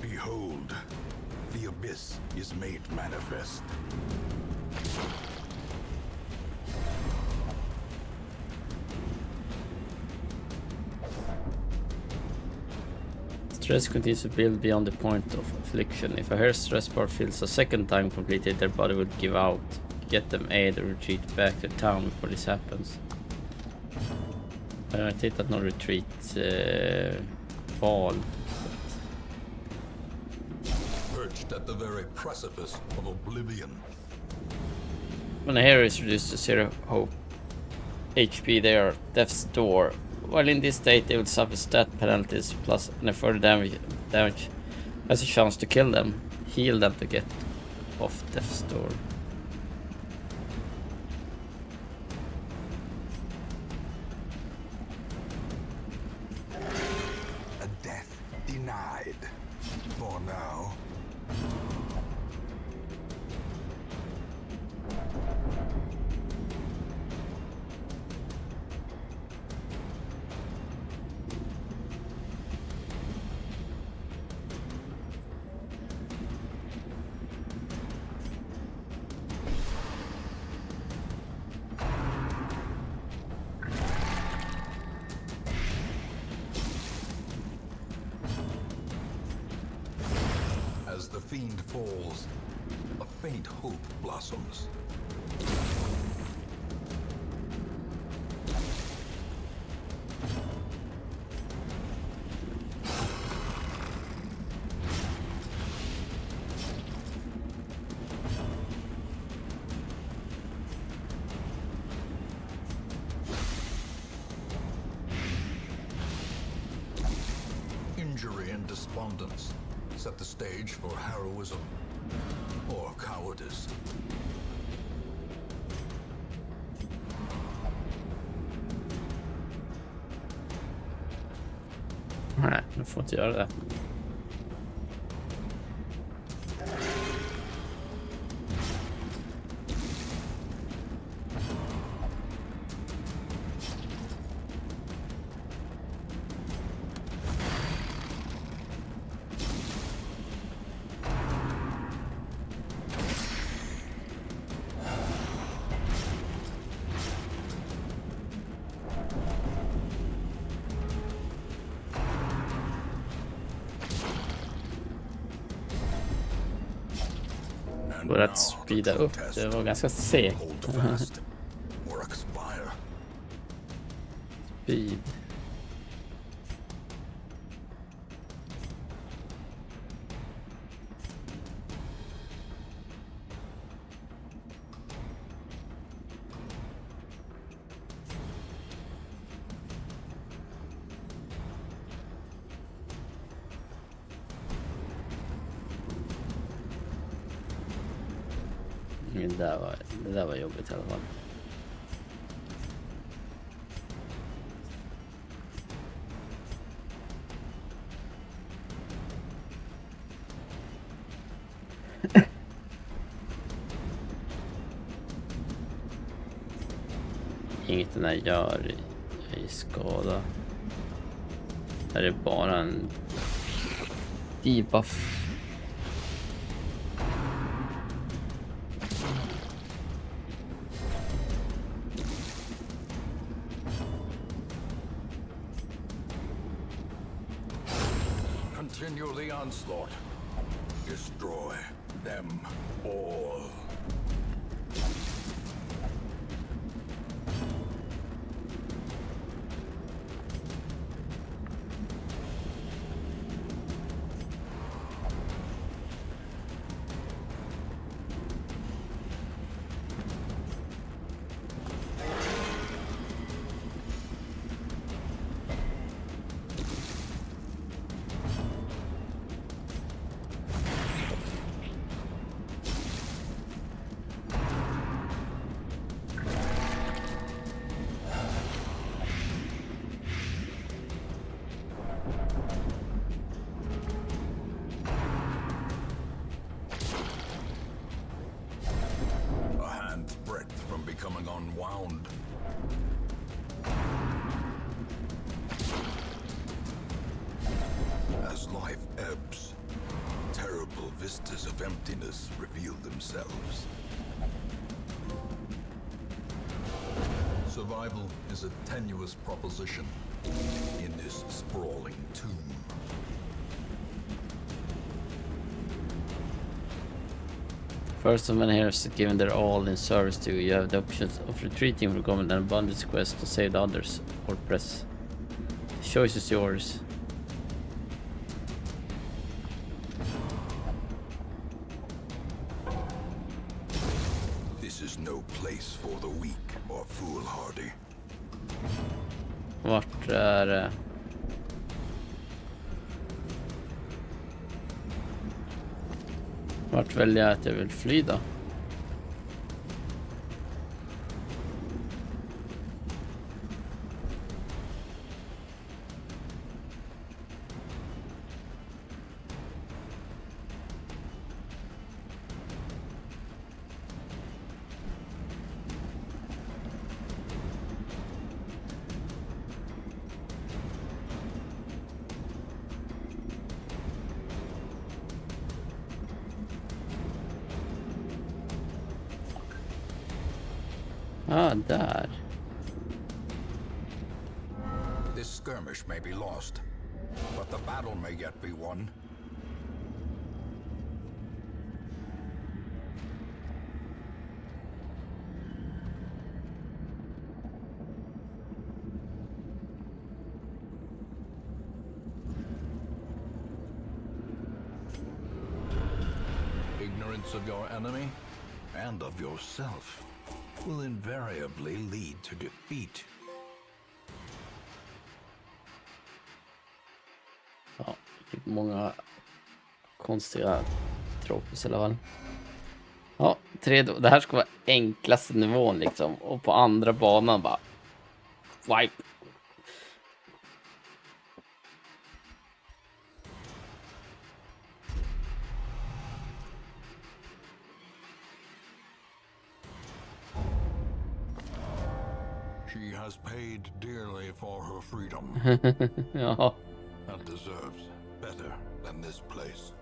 Behold, the abyss is made manifest. Stress continues to build beyond the point of affliction. If a hair stress bar fills a second time completed, their body will give out. Get them aid or retreat back to town before this happens. Jag har inte hittat någon retreat val. Perched at the very precipice of oblivion. When a hair is reduced to 0 HP, they are death's door. While in this state, they will suffer stat penalties plus any further damage has a chance to kill them. Heal them to get off death's door. A death denied. For now. As the fiend falls, a faint hope blossoms. Injury and despondence set the stage for heroism or cowardice. Nej, du får inte göra det. Går att speeda upp, det var ganska segt. Speed. Det där var jobbigt i alla fall. Inget den här gör i skada. Här är bara en debuff. Continue the onslaught. Destroy them all. Becoming unwound. As life ebbs, terrible vistas of emptiness reveal themselves. Survival is a tenuous proposition in this sprawling tomb. First of many heroes given their all in service to you, you have the options of retreating from combat and abundance quest to save the others, or press. The choice is yours. This is no place for the weak or foolhardy. Vart är det? Vart väljer jag att jag vill fly då? Ah, där. This skirmish may be lost, but the battle may yet be won. Ignorance of your enemy and of yourself will invariably lead to defeat. Ja, typ många konstiga tropes i alla fall. Ja, det här ska vara enklaste nivån liksom. Och på andra banan bara wipe. She has paid dearly for her freedom Ja. and deserves better than this place.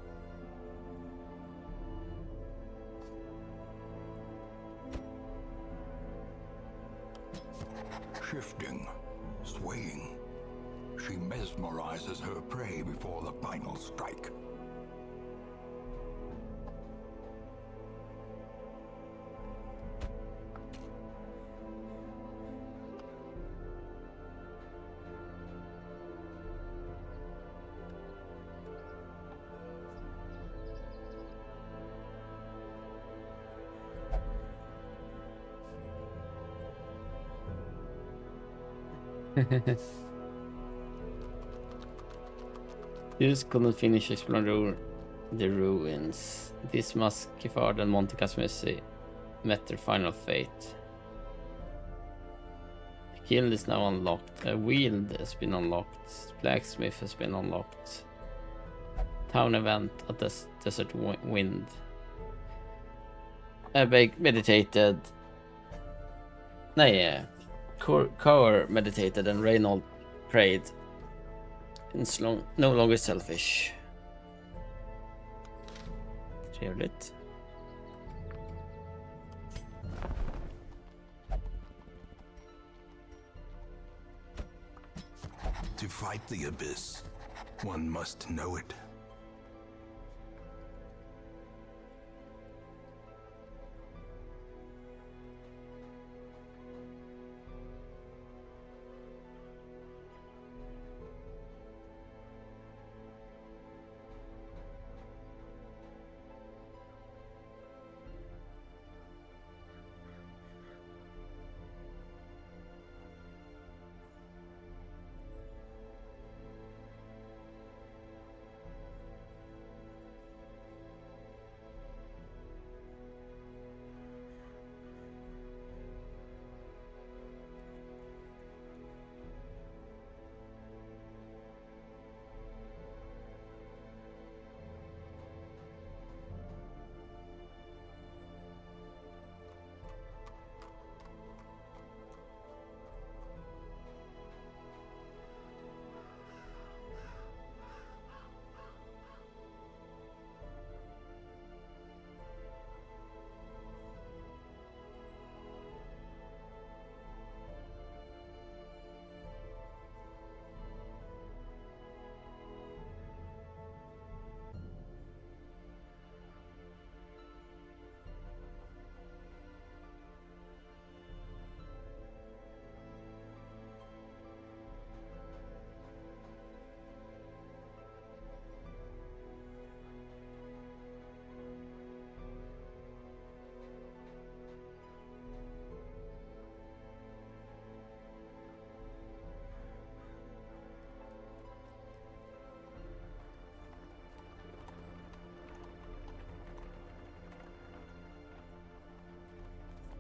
Shifting, swaying, she mesmerizes her prey before the final strike. Just couldn't finish exploring the ruins. This must give her and Monte Casmesi met their final fate. The guild is now unlocked. A wield has been unlocked. Blacksmith has been unlocked. Town event at the desert wind. Ebbe meditated. Nej, Cower meditated and Reynold prayed. It's no longer selfish. Trevligt. To fight the abyss, one must know it.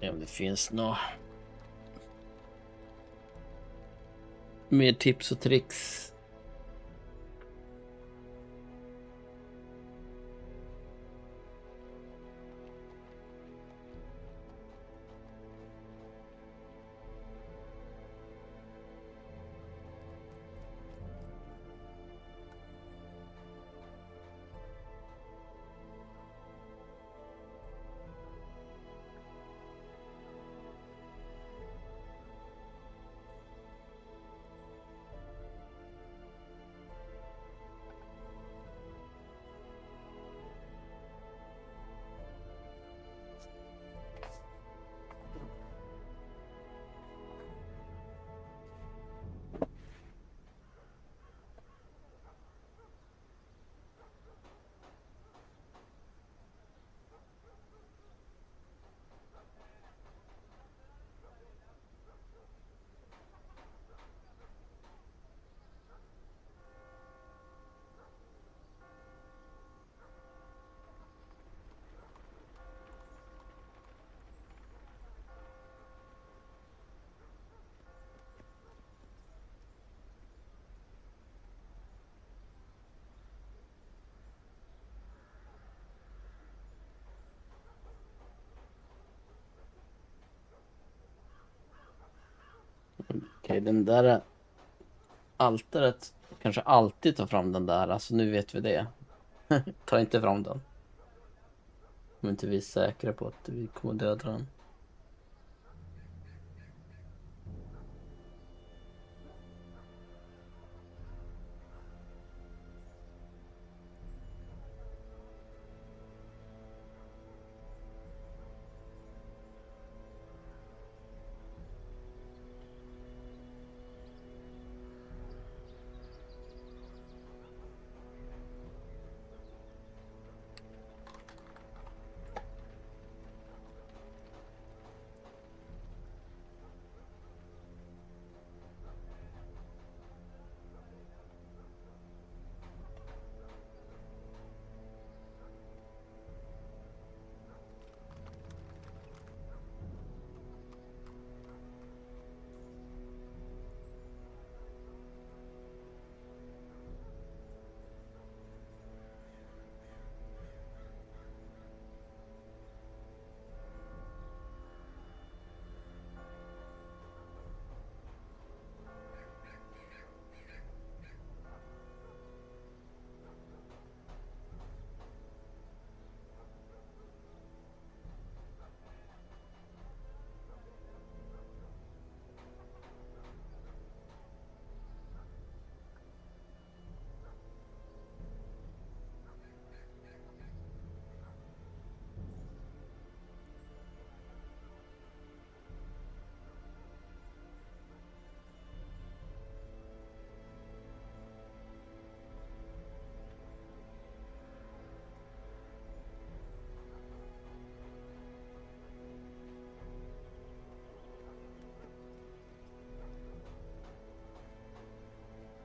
Om det finns några mer tips och tricks. Okej, den där altaret kanske alltid tar fram den där. Alltså nu vet vi det. Ta inte fram den. Om inte vi är säkra på att vi kommer döda den.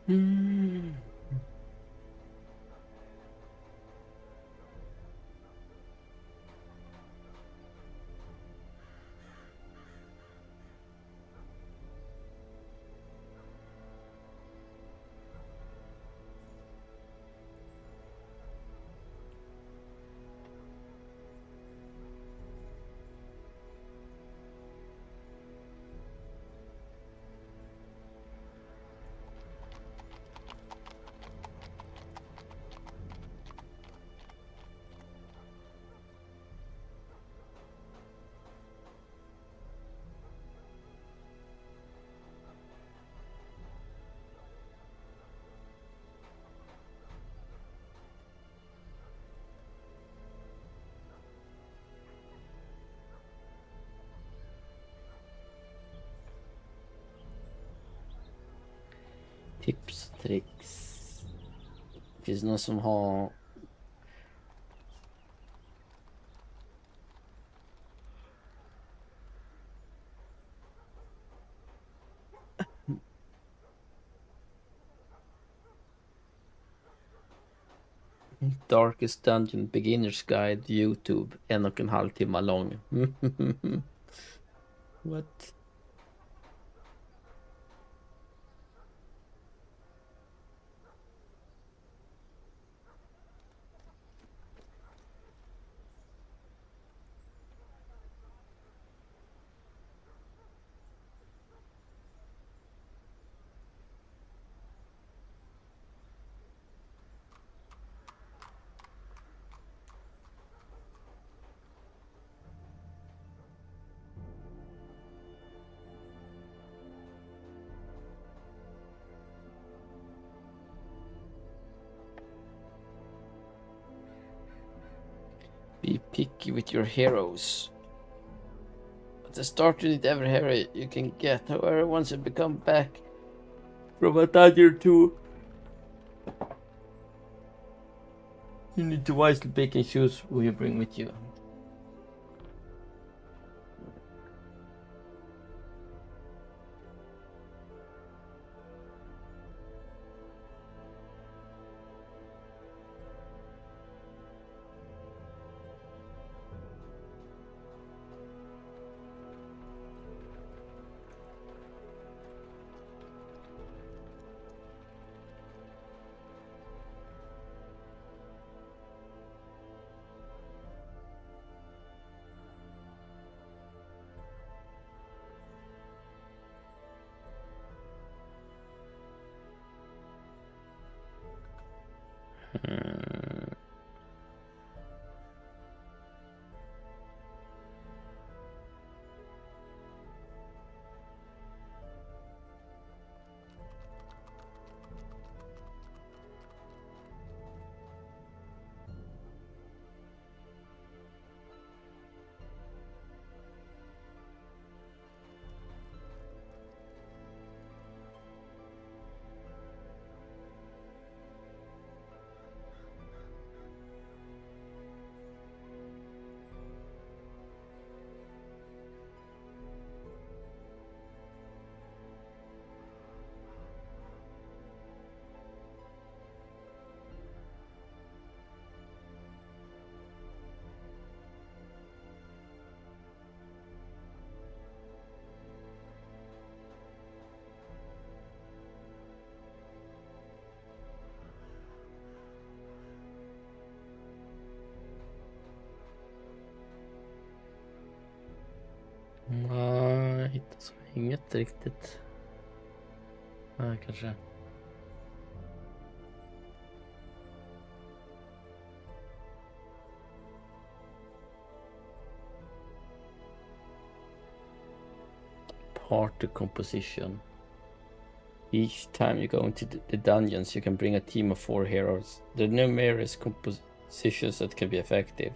Mm. Tips, tricks. Finns det någon som har... Darkest Dungeon Beginner's Guide YouTube, 1,5 timmar lång. What? Be picky with your heroes. At the start you need every hero you can get, however once you become back from a dungeon to you need to wisely pick and choose who you bring with you. Jag hittar så inget riktigt. Kanske. Party composition. Each time you go into the dungeons, you can bring a team of 4 heroes. There are numerous compositions that can be effective.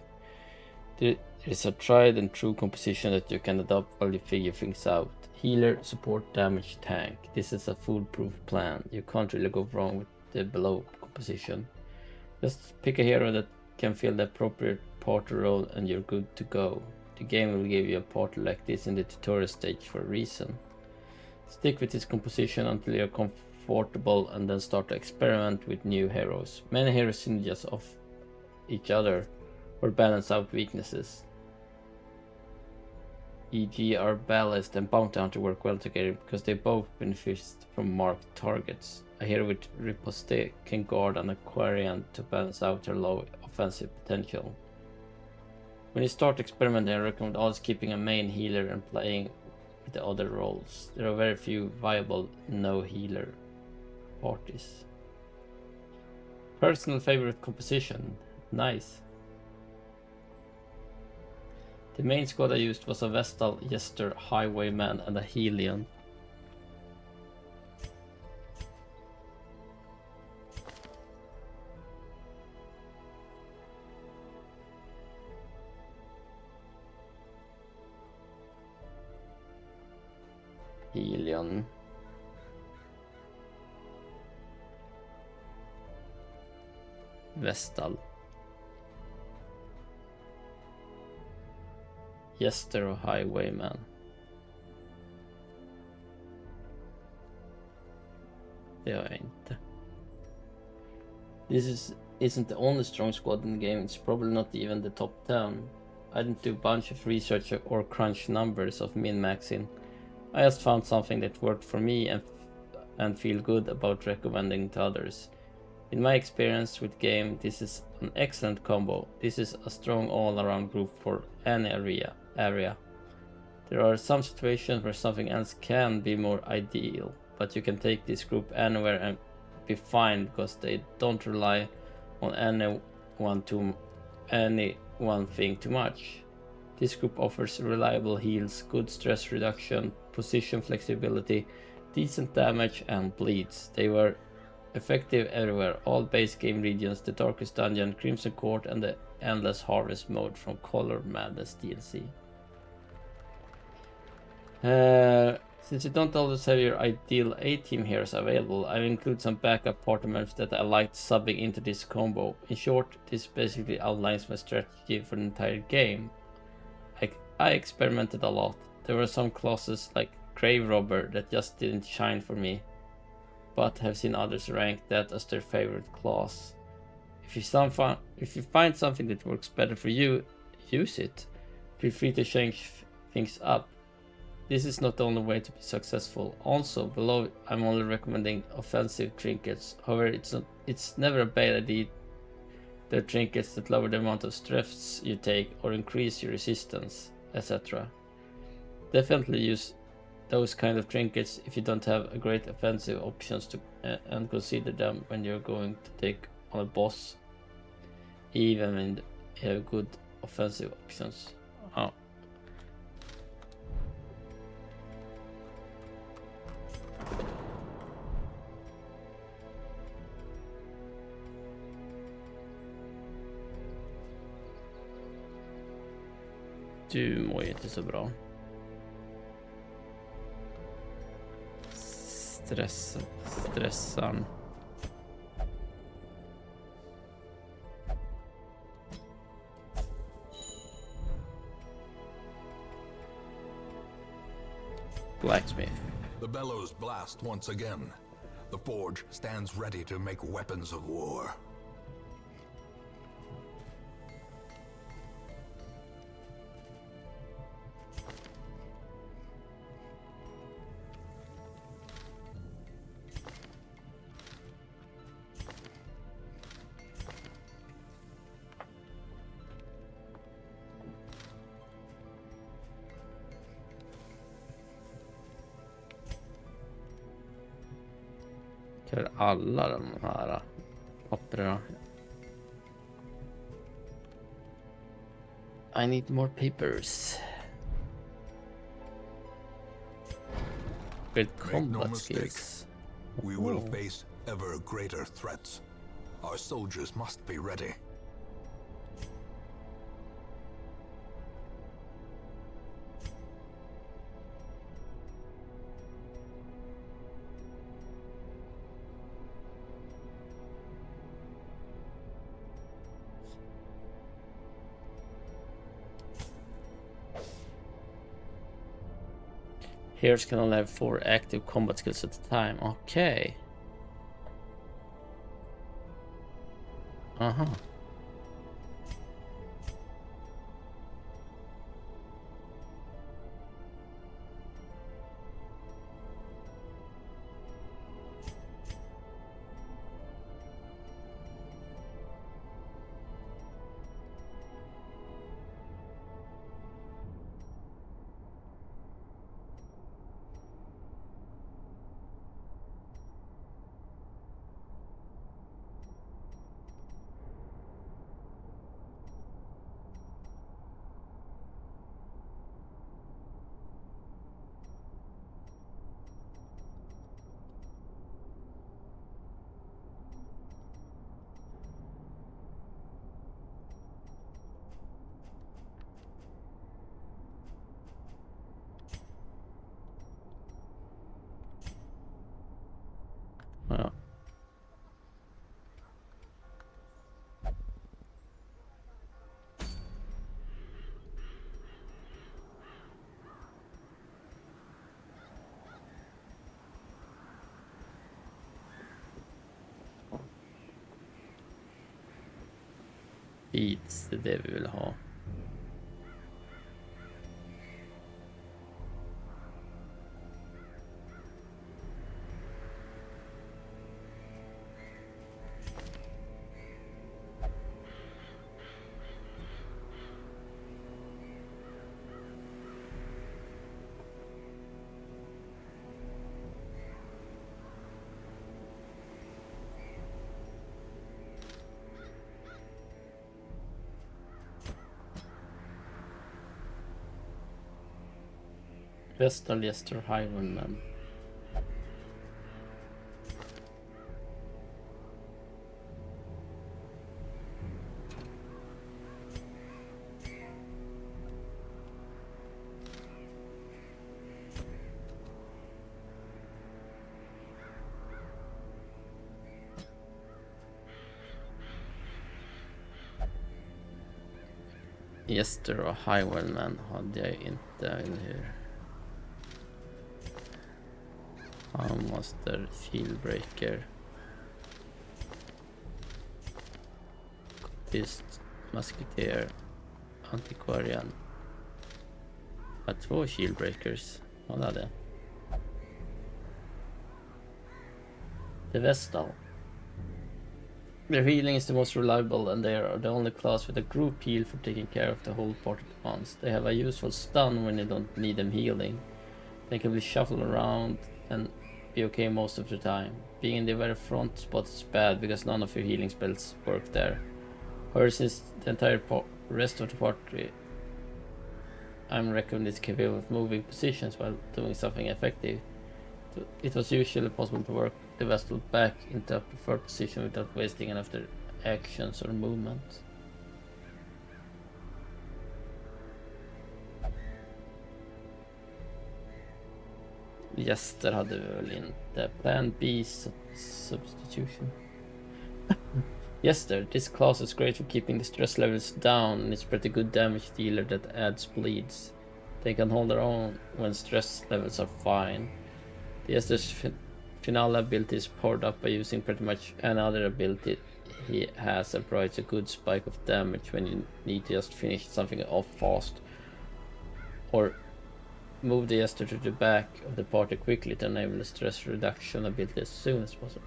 There is a tried and true composition that you can adopt while you figure things out. Healer, support, damage, tank. This is a foolproof plan. You can't really go wrong with the below composition. Just pick a hero that can fill the appropriate party role and you're good to go. The game will give you a party like this in the tutorial stage for a reason. Stick with this composition until you're comfortable and then start to experiment with new heroes. Many heroes synergize off each other or balance out weaknesses. E.g. our ballast and bounty hunter work well together because they both benefit from marked targets. A hero with riposte can guard an Aquarian to balance out their low offensive potential. When you start experimenting, I recommend always keeping a main healer and playing with the other roles. There are very few viable no healer parties. Personal favorite composition. Nice. The main squad I used was a Vestal, Jester, Highwayman and a Helion. Helion. Vestal. Jester och Highwayman. Det har jag inte. This isn't the only strong squad in the game. It's probably not even the top 10. I didn't do a bunch of research or crunch numbers of min-maxing. I just found something that worked for me and feel good about recommending to others. In my experience with game, this is an excellent combo. This is a strong all-around group for any area. There are some situations where something else can be more ideal, but you can take this group anywhere and be fine because they don't rely on any one thing too much. This group offers reliable heals, good stress reduction, position flexibility, decent damage, and bleeds. They were effective everywhere, all base game regions, the Darkest Dungeon, Crimson Court, and the Endless Harvest mode from Color Madness DLC. Since you don't always have your ideal A-team heroes available, I've included some backup party members that I liked subbing into this combo. In short, this basically outlines my strategy for the entire game. I experimented a lot. There were some classes like Grave Robber that just didn't shine for me, but have seen others rank that as their favorite class. If you find something that works better for you, use it. Feel free to change things up. This is not the only way to be successful. Also, below I'm only recommending offensive trinkets. However, it's never a bad idea. There are trinkets that lower the amount of stress you take or increase your resistance, etc. Definitely use those kind of trinkets if you don't have a great offensive options and consider them when you're going to take on a boss, even when you have good offensive options. Oh. Du mår inte så bra. Stressan. Blacksmith. The bellows blast once again. The forge stands ready to make weapons of war. Kör alla de här papperna. I need more papers. With combat skills. We will face ever greater threats. Our soldiers must be ready. Heroes can only have 4 active combat skills at a time. Okay. Uh-huh. Ja. Beats, det är det vi vill ha. Vestal Jester Highwayman. Jester och Highwayman hade jag inte, eller hur? Master, Shieldbreaker, Coptist, Musketeer, Antiquarian. Jag har 2 Shieldbreakers. Vad är det? The Vestal. Their healing is the most reliable, and they are the only class with a group heal for taking care of the whole party at once. They have a useful stun when you don't need them healing. They can be shuffled around and be okay most of the time. Being in the very front spot is bad because none of your healing spells work there. However, since the entire rest of the party I'm recommended is capable of moving positions while doing something effective, it was usually possible to work the Vestal back into a preferred position without wasting enough of their actions or movements. Gäster hade vi väl inte. Plan B substitution. Jester, this class is great for keeping the stress levels down and it's pretty good damage dealer that adds bleeds. They can hold their own when stress levels are fine. The Jester's finale ability is powered up by using pretty much any other ability he has and provides a good spike of damage when you need to just finish something off fast. Or move the Jester to the back of the party quickly to enable the stress reduction ability as soon as possible.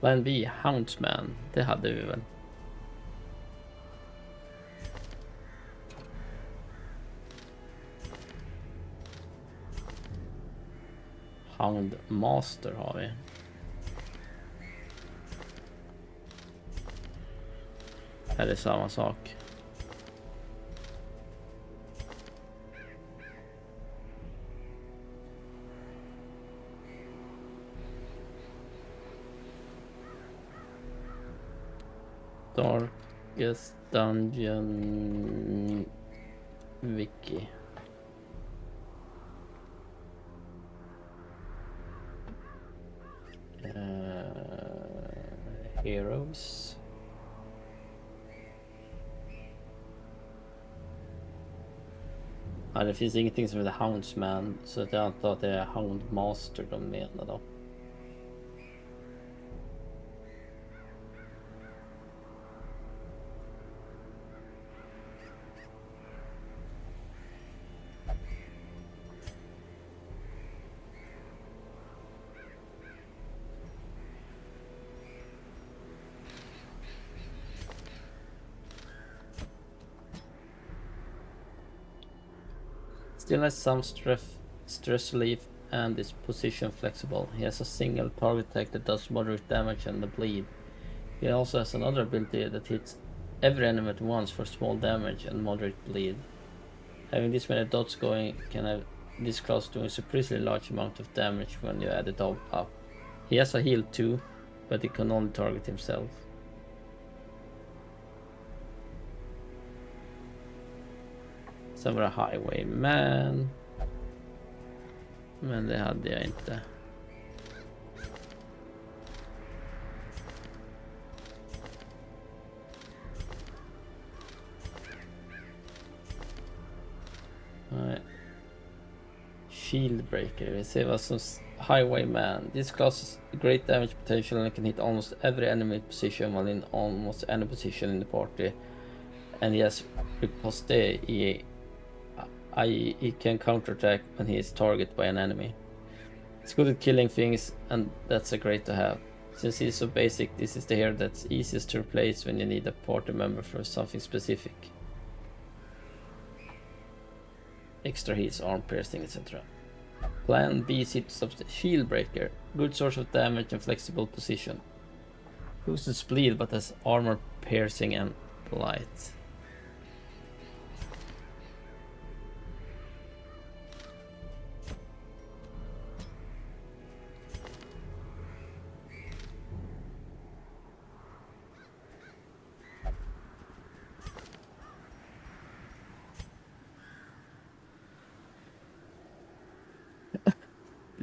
Plan B, Houndsman. Det hade vi väl. Houndmaster har vi. Här är samma sak. Darkest Dungeon Wiki. Heroes. Ja, det finns ingenting som heter Houndsman, så jag antar att det är Houndmaster de menar då. Still has some stress relief and is position flexible. He has a single target attack that does moderate damage and a bleed. He also has another ability that hits every enemy at once for small damage and moderate bleed. Having this many dots going can have this class doing a surprisingly large amount of damage when you add it all up. He has a heal too, but he can only target himself. Sen var det Highwayman. Men det hade jag inte. Nej. Shieldbreaker. Vi ser vad som... Highwayman. This class has great damage potential and can hit almost every enemy position while in almost any position in the party. And he has riposte. He can counterattack when he is targeted by an enemy. It's good at killing things, and that's a great to have. Since he's so basic, this is the hero that's easiest to replace when you need a party member for something specific. Extra hits, arm piercing, etc. Plan B sits of the Shieldbreaker. Good source of damage and flexible position. Boosted bleed but has armor piercing and light.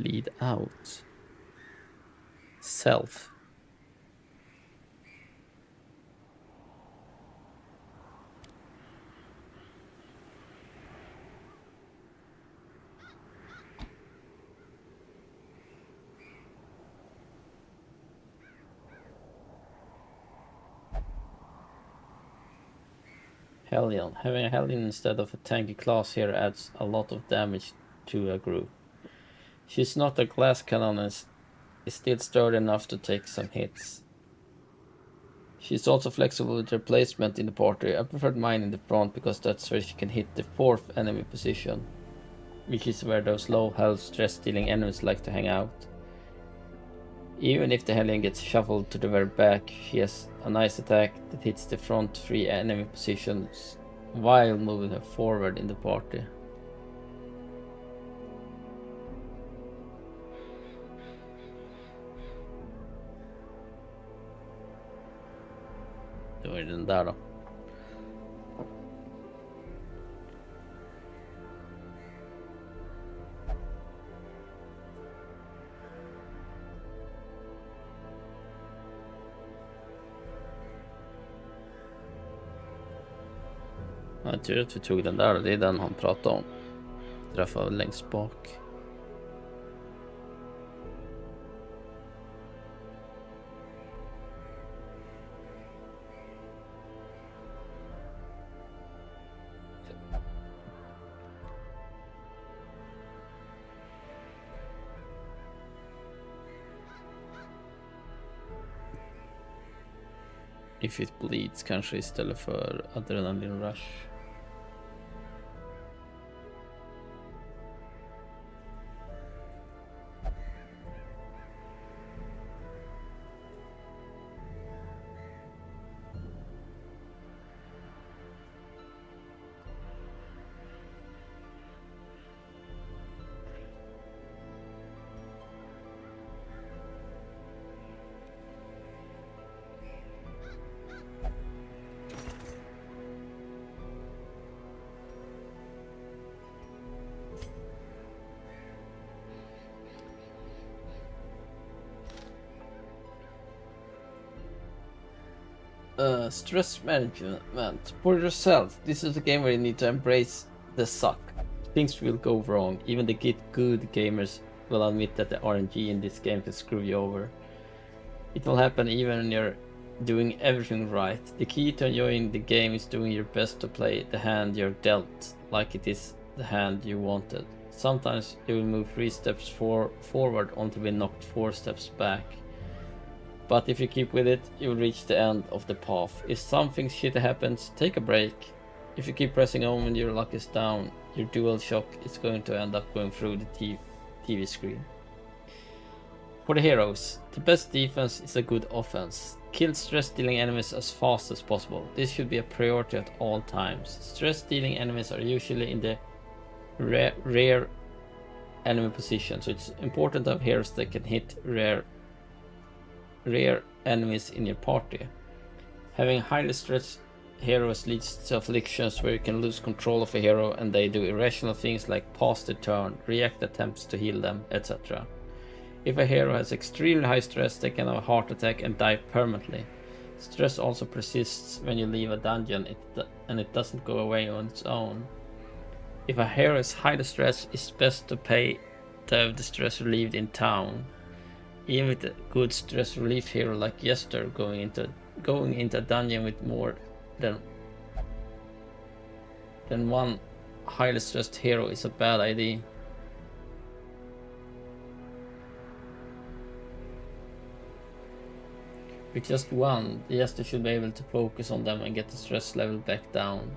bleed out. Self. Hellion. Having a Hellion instead of a tanky class here adds a lot of damage to a group. She's not a glass cannon and is still sturdy enough to take some hits. She's also flexible with her placement in the party. I preferred mine in the front because that's where she can hit the 4th enemy position, which is where those low health stress dealing enemies like to hang out. Even if the Hellion gets shuffled to the very back, she has a nice attack that hits the front 3 enemy positions while moving her forward in the party. Då är den där då. Ja, tur att vi tog den där, det är den han pratade om. Träffar längst bak. If it bleeds kanske istället för adrenalin rush. Stress management. For yourself, this is a game where you need to embrace the suck. Things will go wrong. Even the good gamers will admit that the RNG in this game can screw you over. It will happen even when you're doing everything right. The key to enjoying the game is doing your best to play the hand you're dealt, like it is the hand you wanted. Sometimes you will move 3 steps forward only to be knocked 4 steps back. But if you keep with it, you'll reach the end of the path. If something shitty happens, take a break. If you keep pressing on when your luck is down, your dual shock is going to end up going through the TV screen. For the heroes, the best defense is a good offense. Kill stress-dealing enemies as fast as possible. This should be a priority at all times. Stress-dealing enemies are usually in the rear enemy position, so it's important to have heroes that can hit rear enemies in your party. Having highly stressed heroes leads to afflictions where you can lose control of a hero and they do irrational things like pause the turn, react attempts to heal them, etc. If a hero has extremely high stress, they can have a heart attack and die permanently. Stress also persists when you leave a dungeon and it doesn't go away on its own. If a hero is highly stressed, it's best to pay to have the stress relieved in town. Even with a good stress relief hero like Jester, going into a dungeon with more than one highly stressed hero is a bad idea. With just one, the Jester should be able to focus on them and get the stress level back down.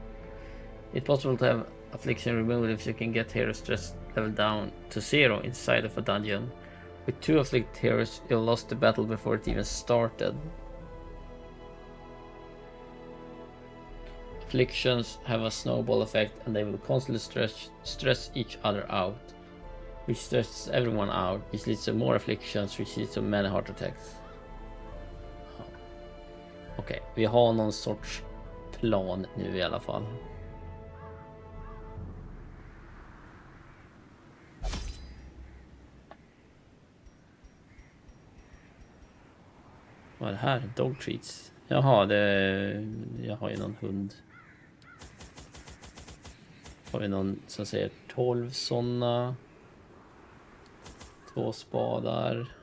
It's possible to have affliction removed if you can get hero stress level down to 0 inside of a dungeon. With 2 afflicted heroes, you lost the battle before it even started. Afflictions have a snowball effect and they will constantly stress each other out, which stresses everyone out, which leads to more afflictions, which leads to many heart attacks. Okej, vi har någon sorts plan nu i alla fall. Vad är det här? Dog treats. Jaha, jag har ju någon hund. Har vi någon som säger 12 sådana. 2 spadar.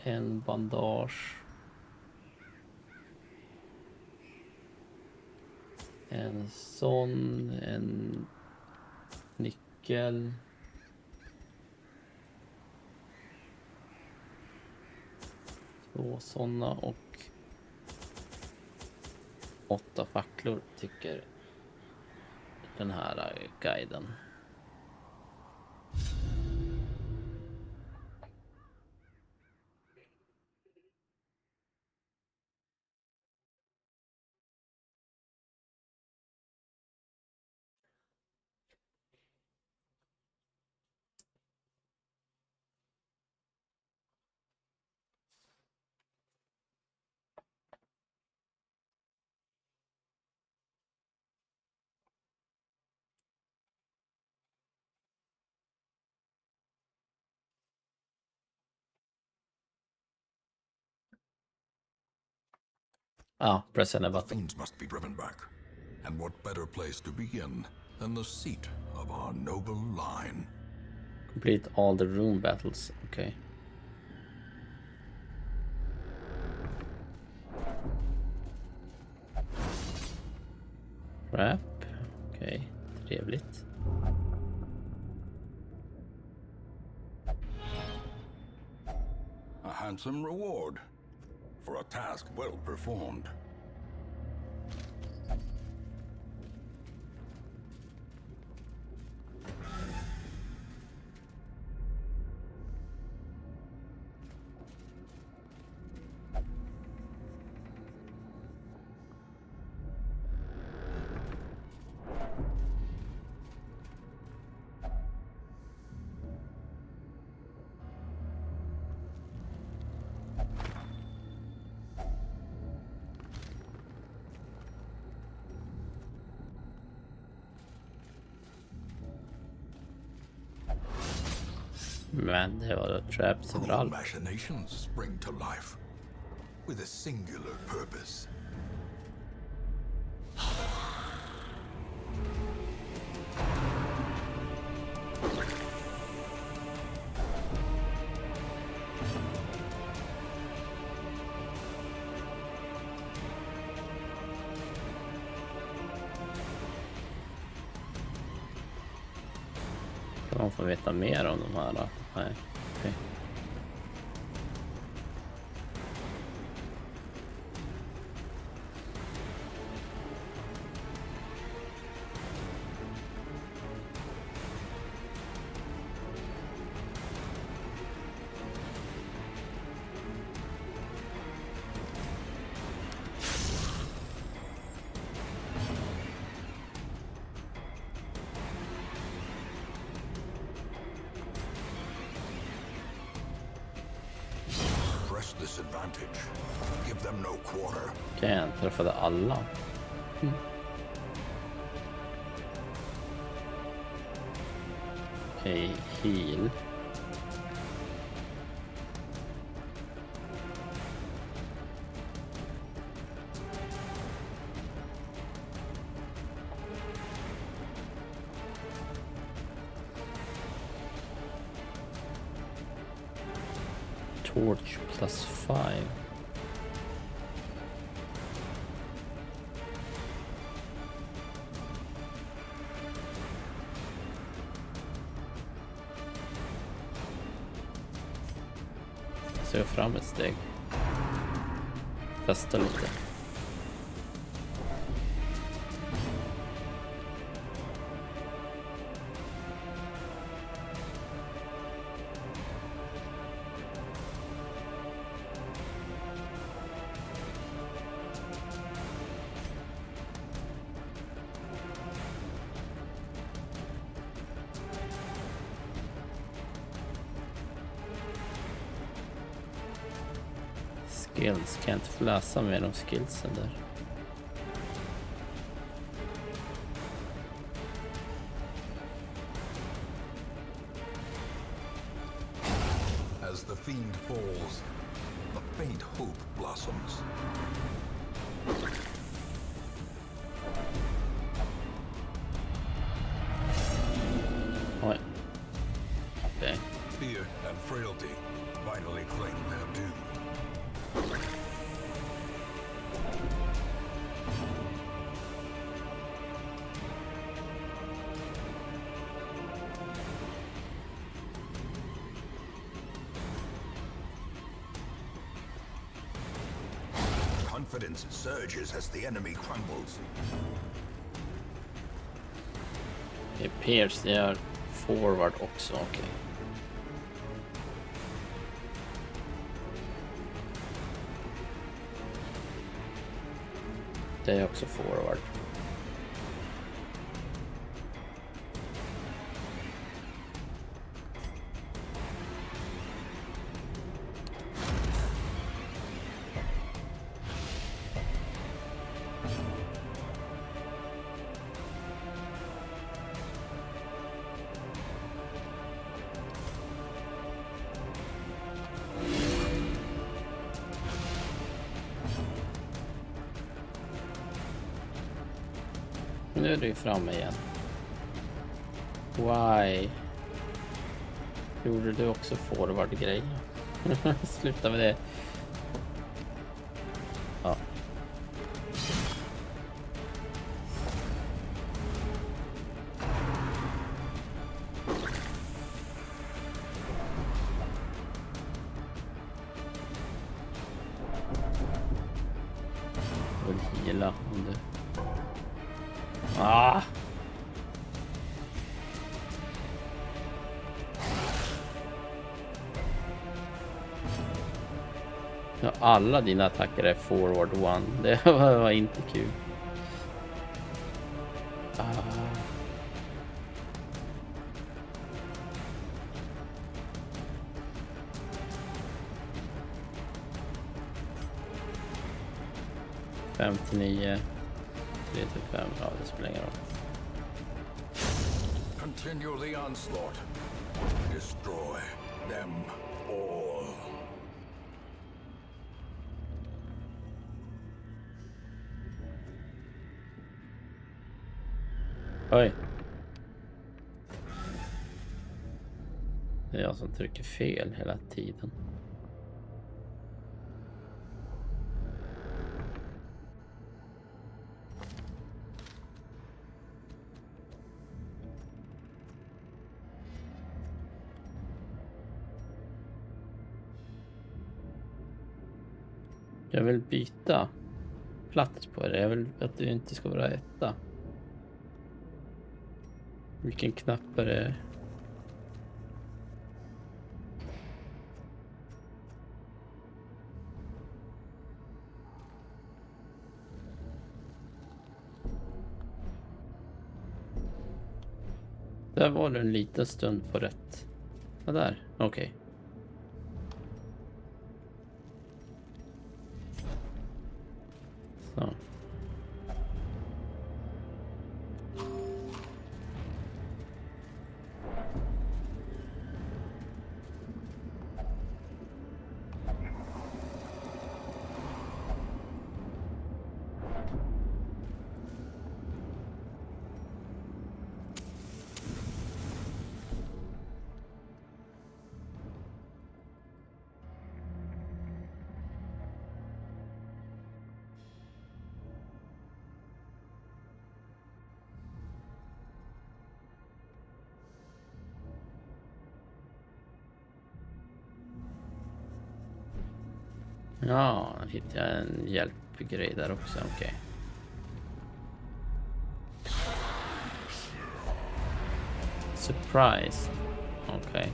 En bandage. En sån. En nyckel. Två sådana och 8 facklor tycker den här guiden. Ah, press any button. Fiends must be driven back. And what better place to begin than the seat of our noble line? Complete all the room battles. Okay. Crap. Okej, trevligt. A handsome reward for a task well performed. Men det var då traps Cruel överallt. machinations spring to life with a singular purpose. Kan man få veta mer om de här då? Nej, okej. Press this advantage. Give them no quarter. Okej, jag träffade alla. Okej, heal. Torch +5. Så jag fram ett steg. Testa lite. Skills, kan jag inte få läsa mer om skillsen där. As the fiend falls, a faint hope blossoms. Oj. Okej. Fear and frailty finally claim their due. Confidence surges as the enemy crumbles. Det appears det är forward också, okej. Det är också forward. Nu är det ju framme igen. Why? Gjorde du också forward-grej? Sluta med det. Ja. Jag vill heala om du... Ah! Ja, alla dina attacker är forward one. Det var inte kul. Ah. $59 3-5, ja det spelar ingen roll. Continue the onslaught. Destroy them all. Oj. Det är jag som trycker fel hela tiden. Jag vill byta plats på det. Jag vill att du inte ska vara etta. Vilken knapp är det? Där var det en liten stund på rätt. Ja, där. Okej. Så. Ja, hittade jag en hjälpgrej där också. Okej. Surprise. Okej.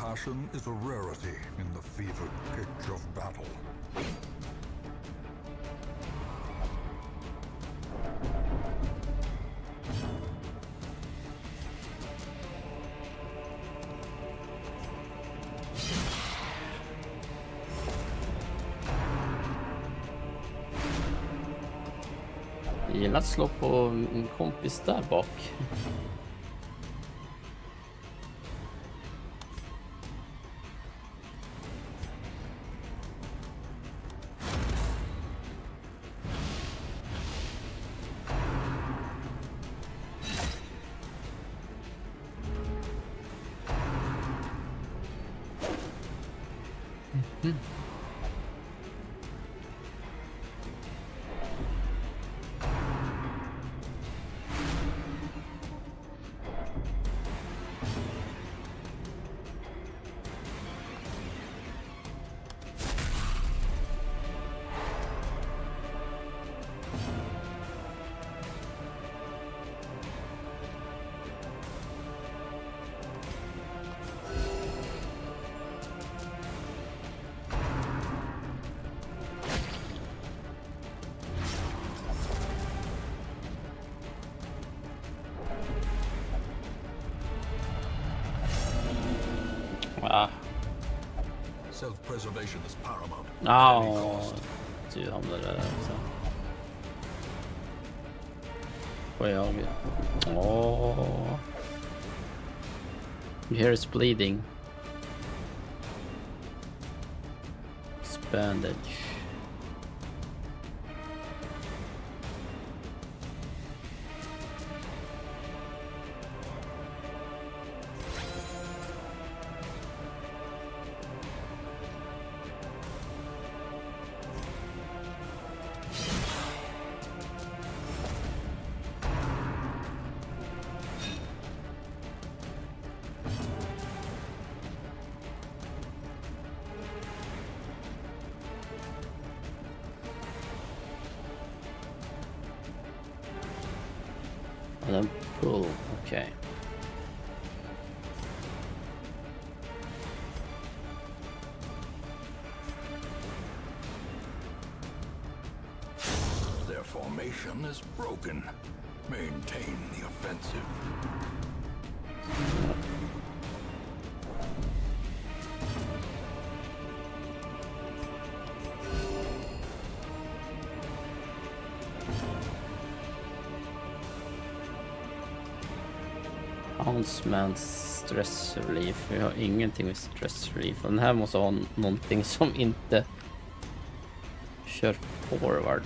passion is a rarity in the fevered pitch of battle. Jag gillar att slå på en kompis där bak. Ah. Self-preservation is paramount. Ja, du hamnade där också. Får jag? Åh. Here is bleeding. Bandage. And then pull. Okay. Their formation is broken. Maintain the offensive. Houndsman's stress relief. Vi har ingenting med stress relief. Den här måste ha någonting som inte kör forward.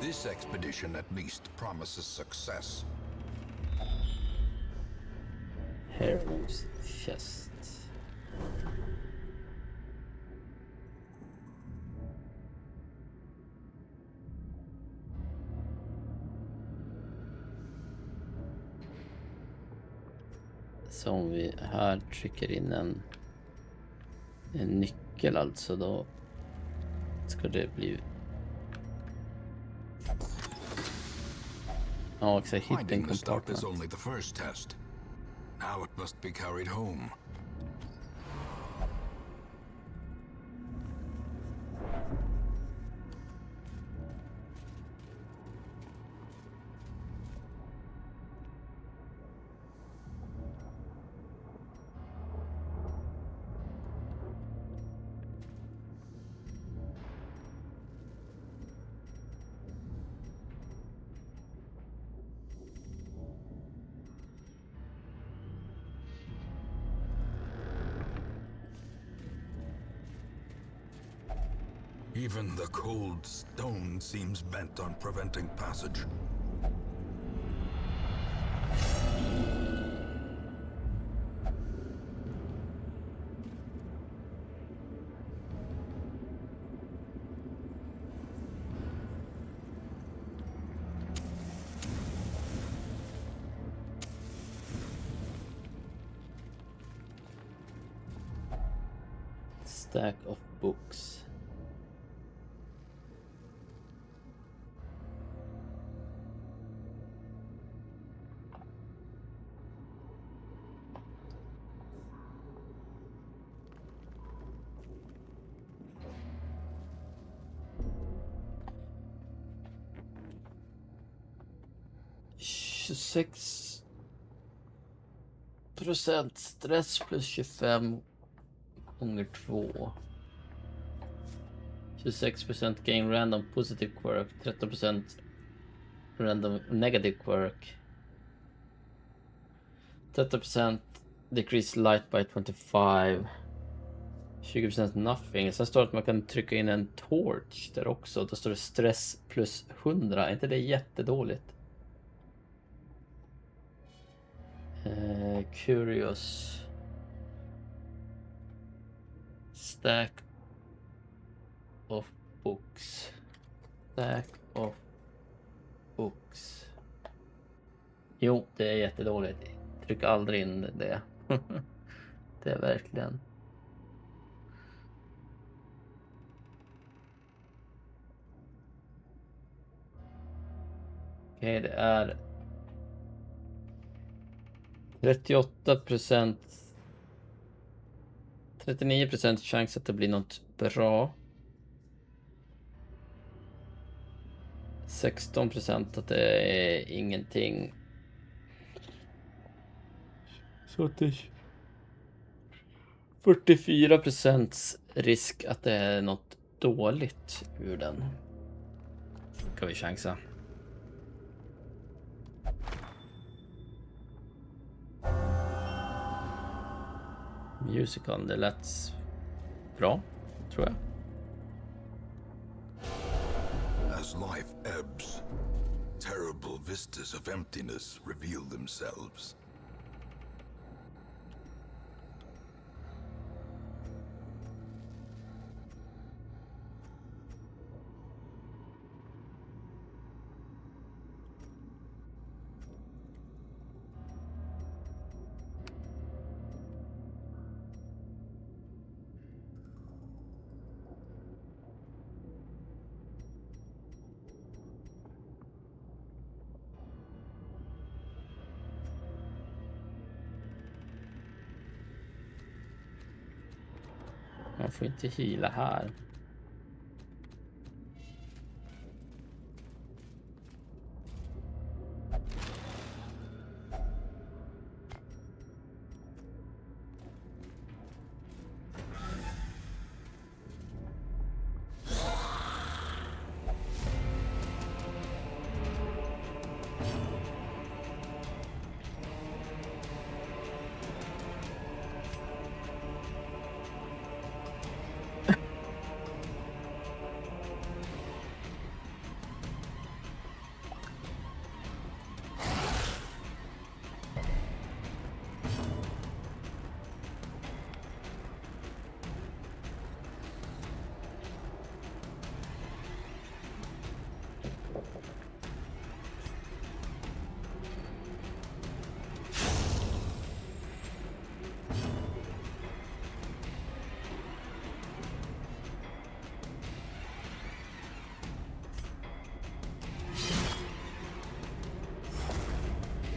This expedition at least promises success. Hero's chest. Så om vi här trycker in en nyckel, alltså då ska det bli... Ja, exakt. Hidden compartment. Is only the first test. Now it must be carried home. Even the cold stone seems bent on preventing passage. Stack of books. %26 stress plus 25 gånger 2. 26% gain random positive quirk, 13% random negative quirk, 30% decrease light by 25, 20% nothing. Sen står det att man kan trycka in en torch där också. Då står det stress plus 100. Är inte det jättedåligt? Curious. Stack of books. Stack of books. Jo, det är jättedåligt. Tryck aldrig in det. Det är verkligen. Okej, det är 38%, 39% chans att det blir något bra. 16% att det är ingenting. Så att det är 44% risk att det är något dåligt ur den. Ska vi chansa. Musical, det lät bra, tror jag. As life ebbs, terrible vistas of emptiness reveal themselves. Man får inte hila här.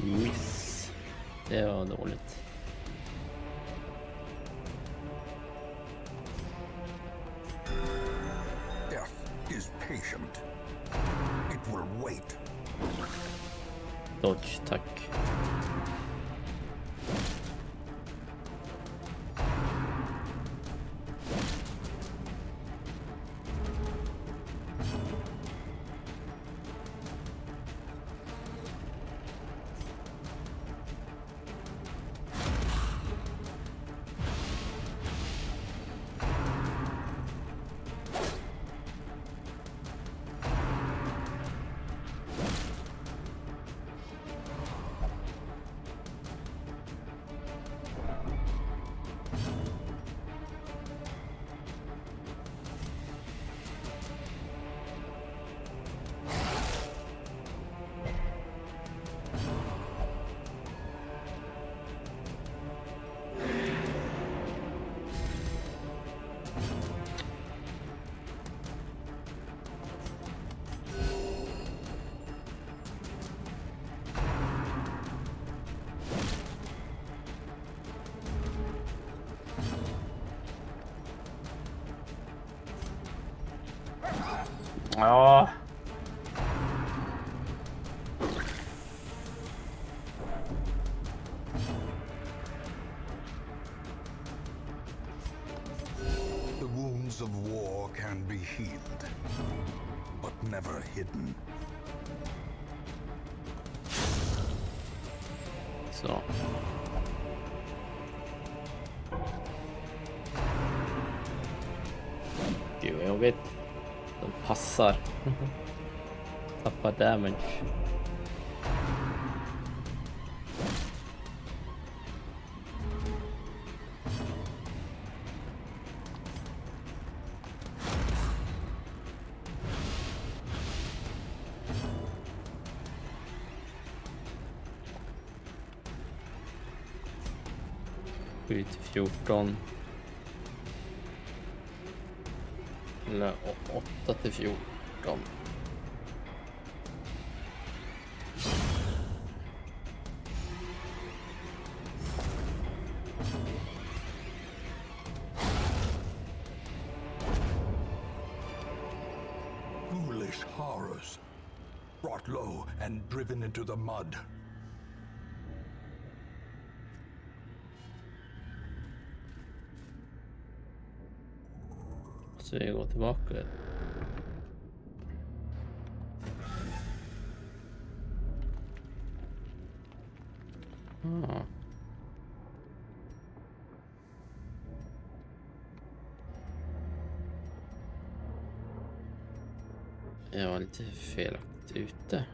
Miss. Det var dåligt. Death is patient. It will wait. Dodge, tack. Ja. The wounds of war can be healed, but never hidden. Så. Gud vad jobbigt. De passar. Tappar damage. Till 14. Eller 8 till 14. Foolish horrors, brought low and driven into the mud. Så vi går tillbaka. Ah. Jag var lite felaktigt ute.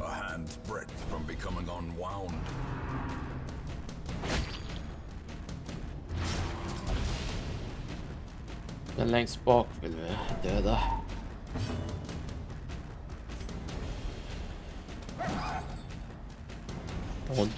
A hand's breadth from becoming unwound. Den längst bak vill vi döda. Oj.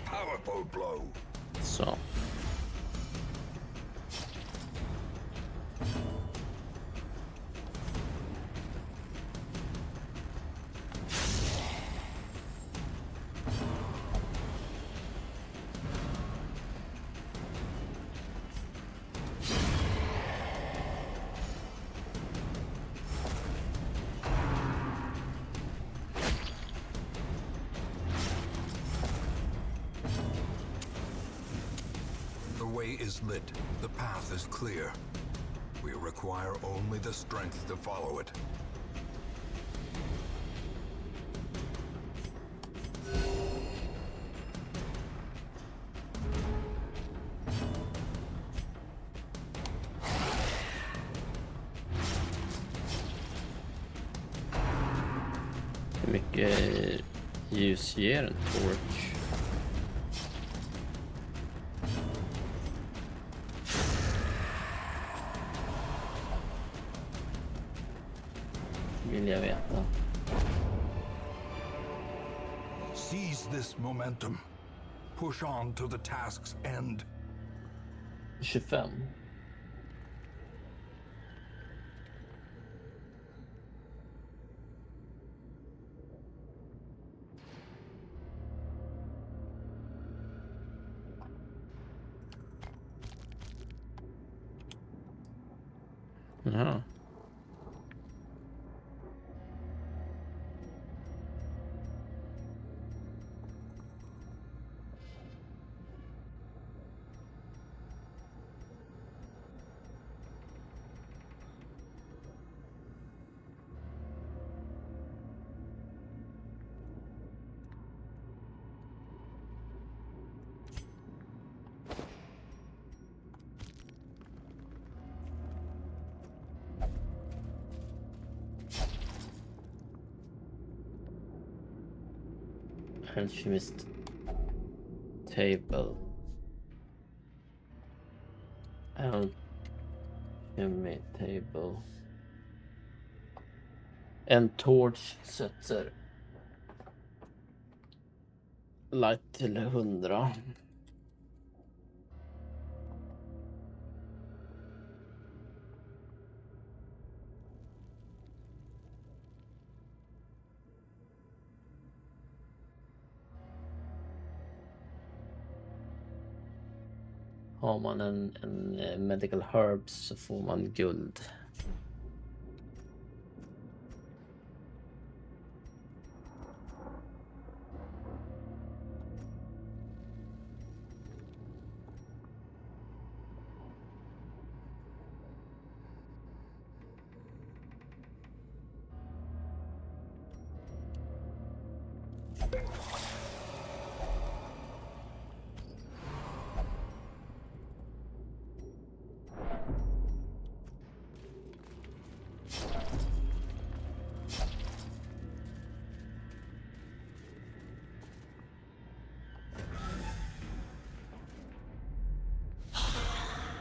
Powerful blow. Så. The way is lit. The path is clear. We require only the strength to follow it. Hur mycket ljus ger en torch? Vill jag veta. Seize this momentum. Push on to the task's end. 25. Jaha. Alchemist table. Alchemy table. En torch sätter light till 100. Har man en medical herbs så får man guld.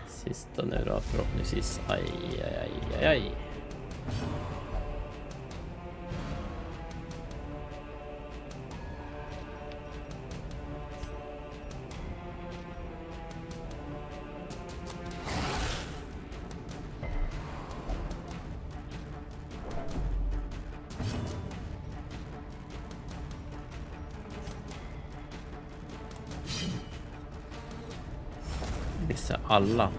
Sista nu då, förhoppningsvis. Aj, aj, aj, aj, aj. Missar alla.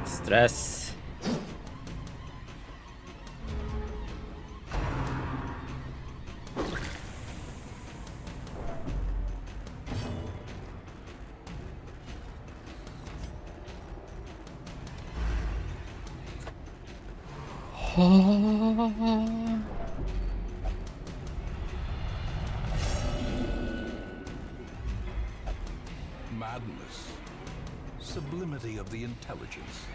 Stress. Madness. Sublimity of the intelligence.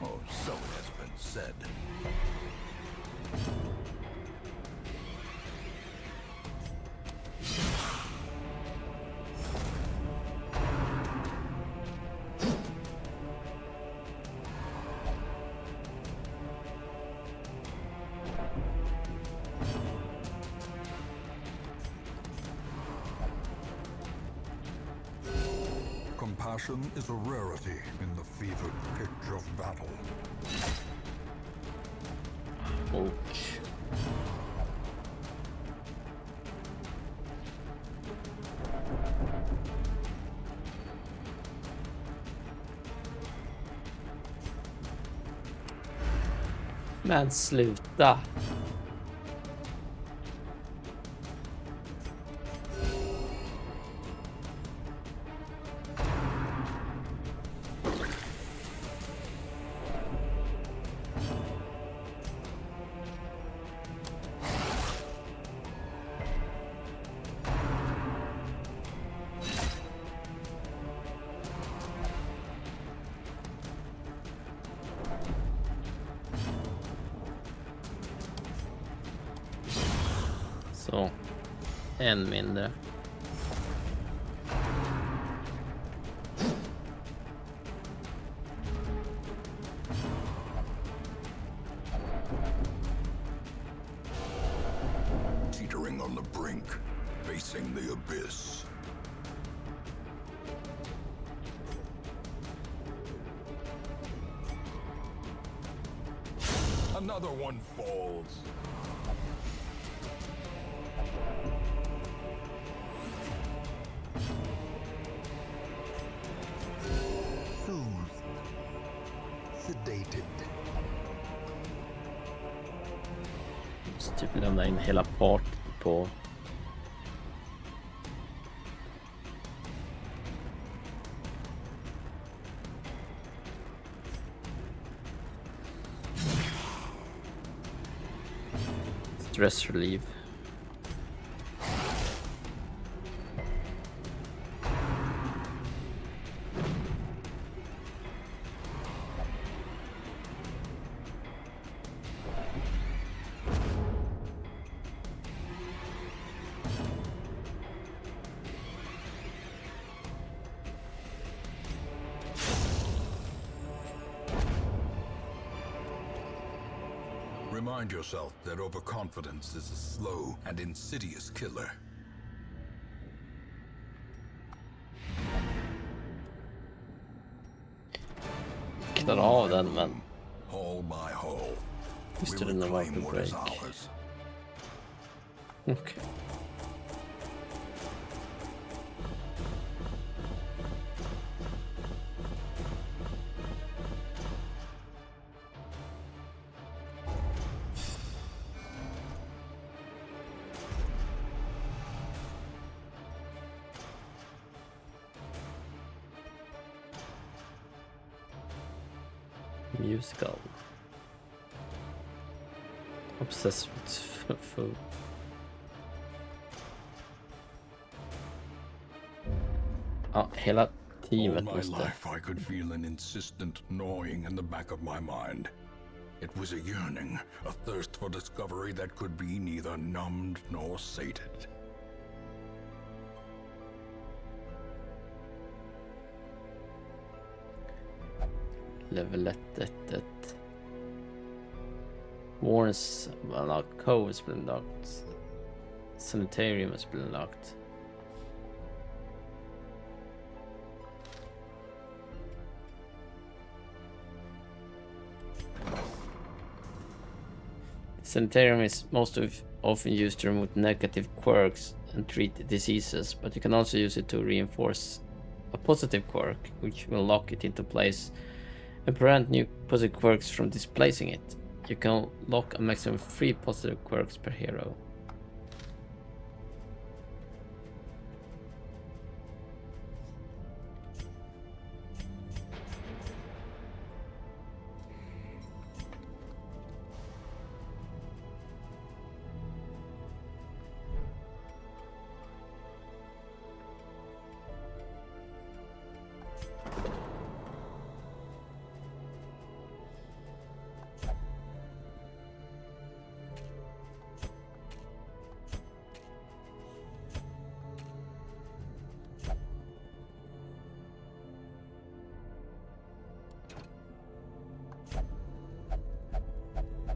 Oh, so it has been said. Compassion is a rarity in the fevered pitch of battle. Ouch. Men sluta. Så, en mindre. Teetering on the brink, facing the abyss. Another one falls. Soothed. Sedated. typ lämna in hela partyt på... Stress relief. Remind yourself that overconfidence is a slow and insidious killer. Klara av den, men... Hall by hall. Just We didn't know about reclaim the what is break. ours. Okay. Musical. Obsessed with food. Ja, hela All teamet my måste... life I could feel an insistent gnawing in the back of my mind. It was a yearning, a thirst for discovery that could be neither numbed nor sated. Level 1. Warren's unlocked. Cove has been unlocked. Sanitarium has been unlocked. Sanitarium is often used to remove negative quirks and treat diseases, but you can also use it to reinforce a positive quirk, which will lock it into place and prevent new positive quirks from displacing it. You can lock a maximum of 3 positive quirks per hero.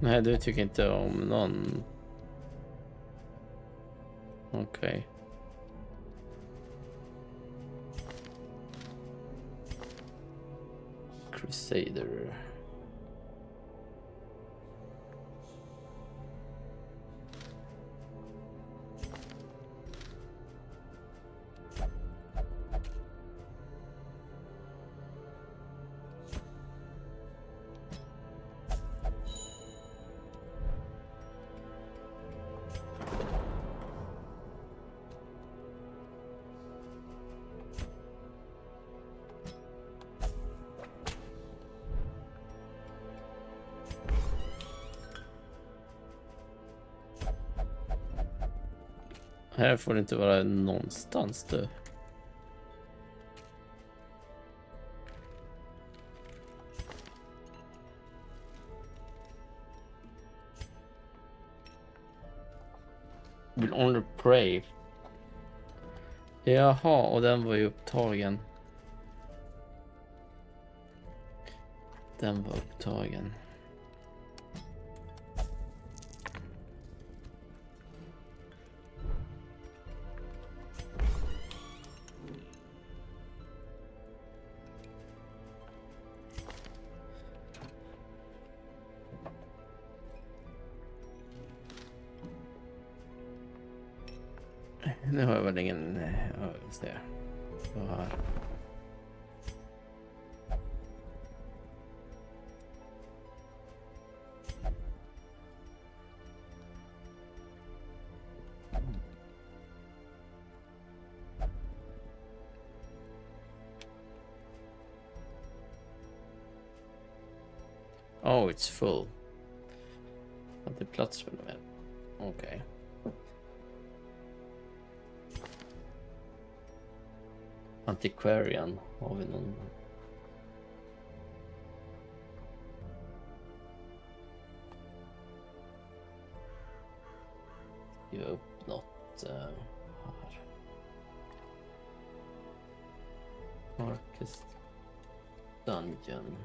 Nej, du tycker inte om någon. Okej. Crusader. Här får det inte vara någonstans du. Will only pray. Jaha, och den var ju upptagen. Den var upptagen. Nu har jag väl ingen... Ja, just det. Vad här? Oh, it's full. Har inte plats med det mer. Okej. Antiquarian. Har vi någon? Skriva upp något här. Darkest Dungeon.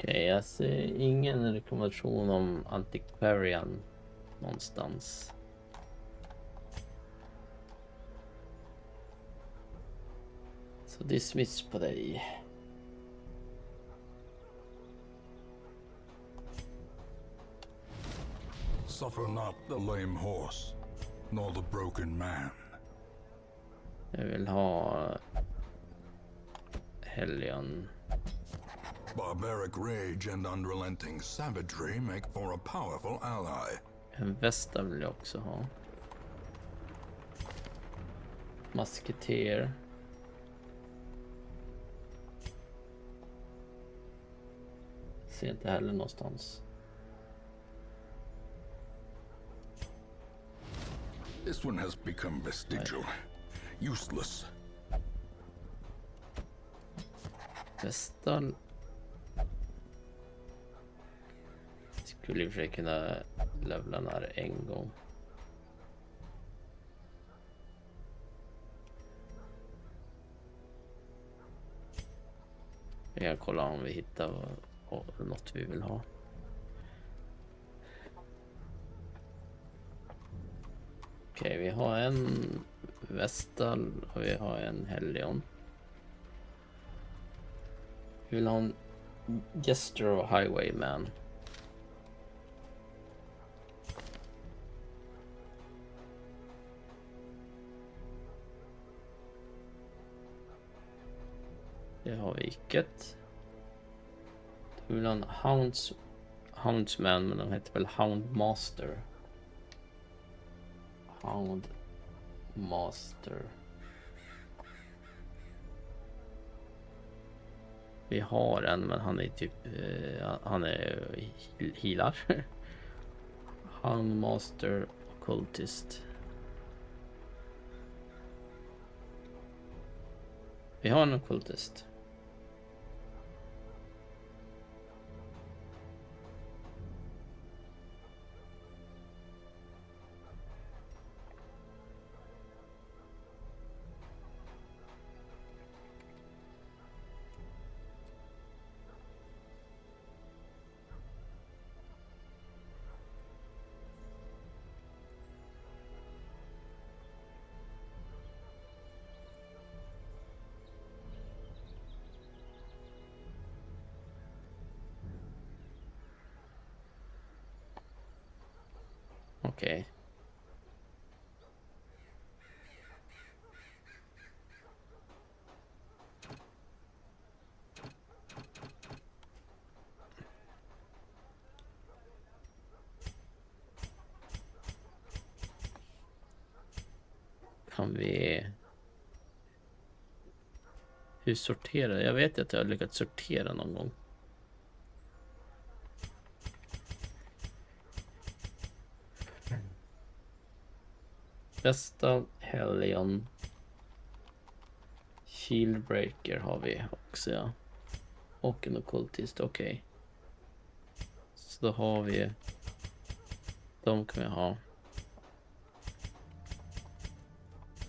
Okej, jag ser ingen rekommendation om Antiquarian någonstans. Så dismiss på dig. Suffer not the lame horse, nor the broken man. Jag vill ha Hellion. Barbaric rage and unrelenting savagery make for a powerful ally. En västa vill jag också ha. Musketeer. Ser inte heller någonstans. This one has become vestigial, useless. Västar. Skulle i och för sig kunna levla den här en gång. Vi kan kolla om vi hittar något vi vill ha. Okej, vi har en Vestal och vi har en Hellion. Vi vill ha en Jester och Highwayman. Det har vi icket. Vi vill ha en Houndsman, men den heter väl Houndmaster. Houndmaster. Vi har en, men han är typ han är healar. Houndmaster Occultist. Vi har en Occultist. Okej. Kan vi... Hur sorterar? Jag vet att jag har lyckats sortera någon gång. Vestal, Hellion. Shieldbreaker har vi också, ja. Och en ockultist, okej. Så då har vi... De kan vi ha.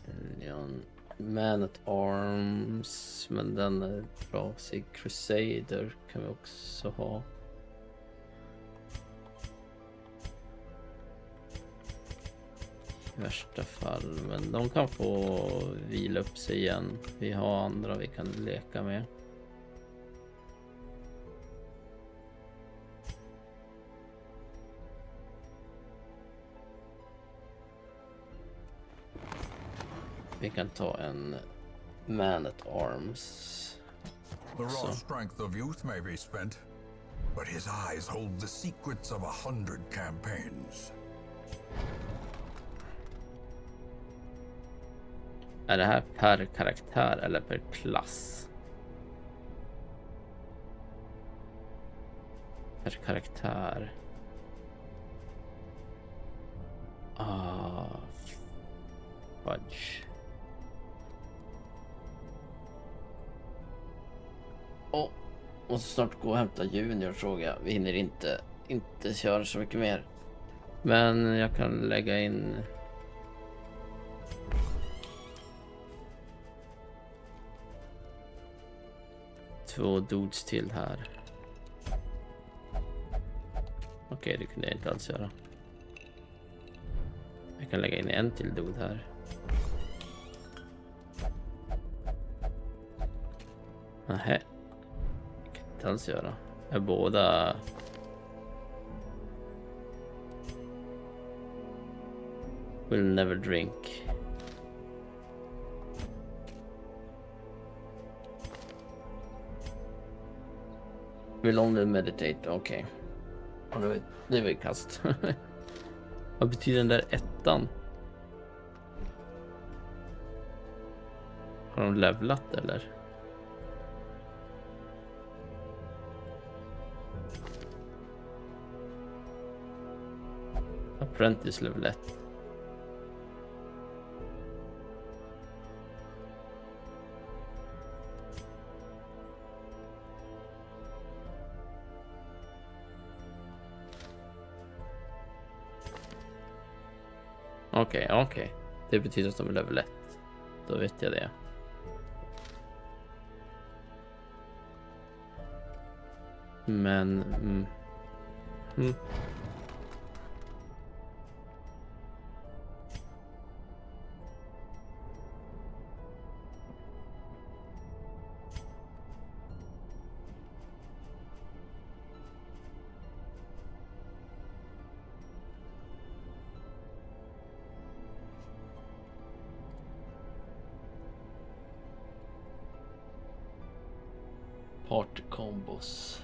Hellion. Man at Arms. Men den är trasig. Crusader kan vi också ha. I värsta fall. Men de kan få vila upp sig igen. Vi har andra vi kan leka med. Vi kan ta en Man at Arms. The raw strength of youth may be spent, but his eyes hold the secrets of 100 campaigns. Är det här per karaktär eller per klass? Per karaktär. Fudge. Måste snart gå och hämta Junior, såg jag. Vi hinner inte köra så mycket mer. Men jag kan lägga in... två dudes till här. Okej, det kunde jag inte alls göra. Jag kan lägga in en till dude här. Nähä. Det kan jag inte alls göra. Är båda... Will never drink. Will only meditate, okej. Det var ju kast. Vad betyder den där ettan? Har de levlat eller? Apprentice level 1. Okej. Det betyder att de är level 1. Då vet jag det. Men... Party combos.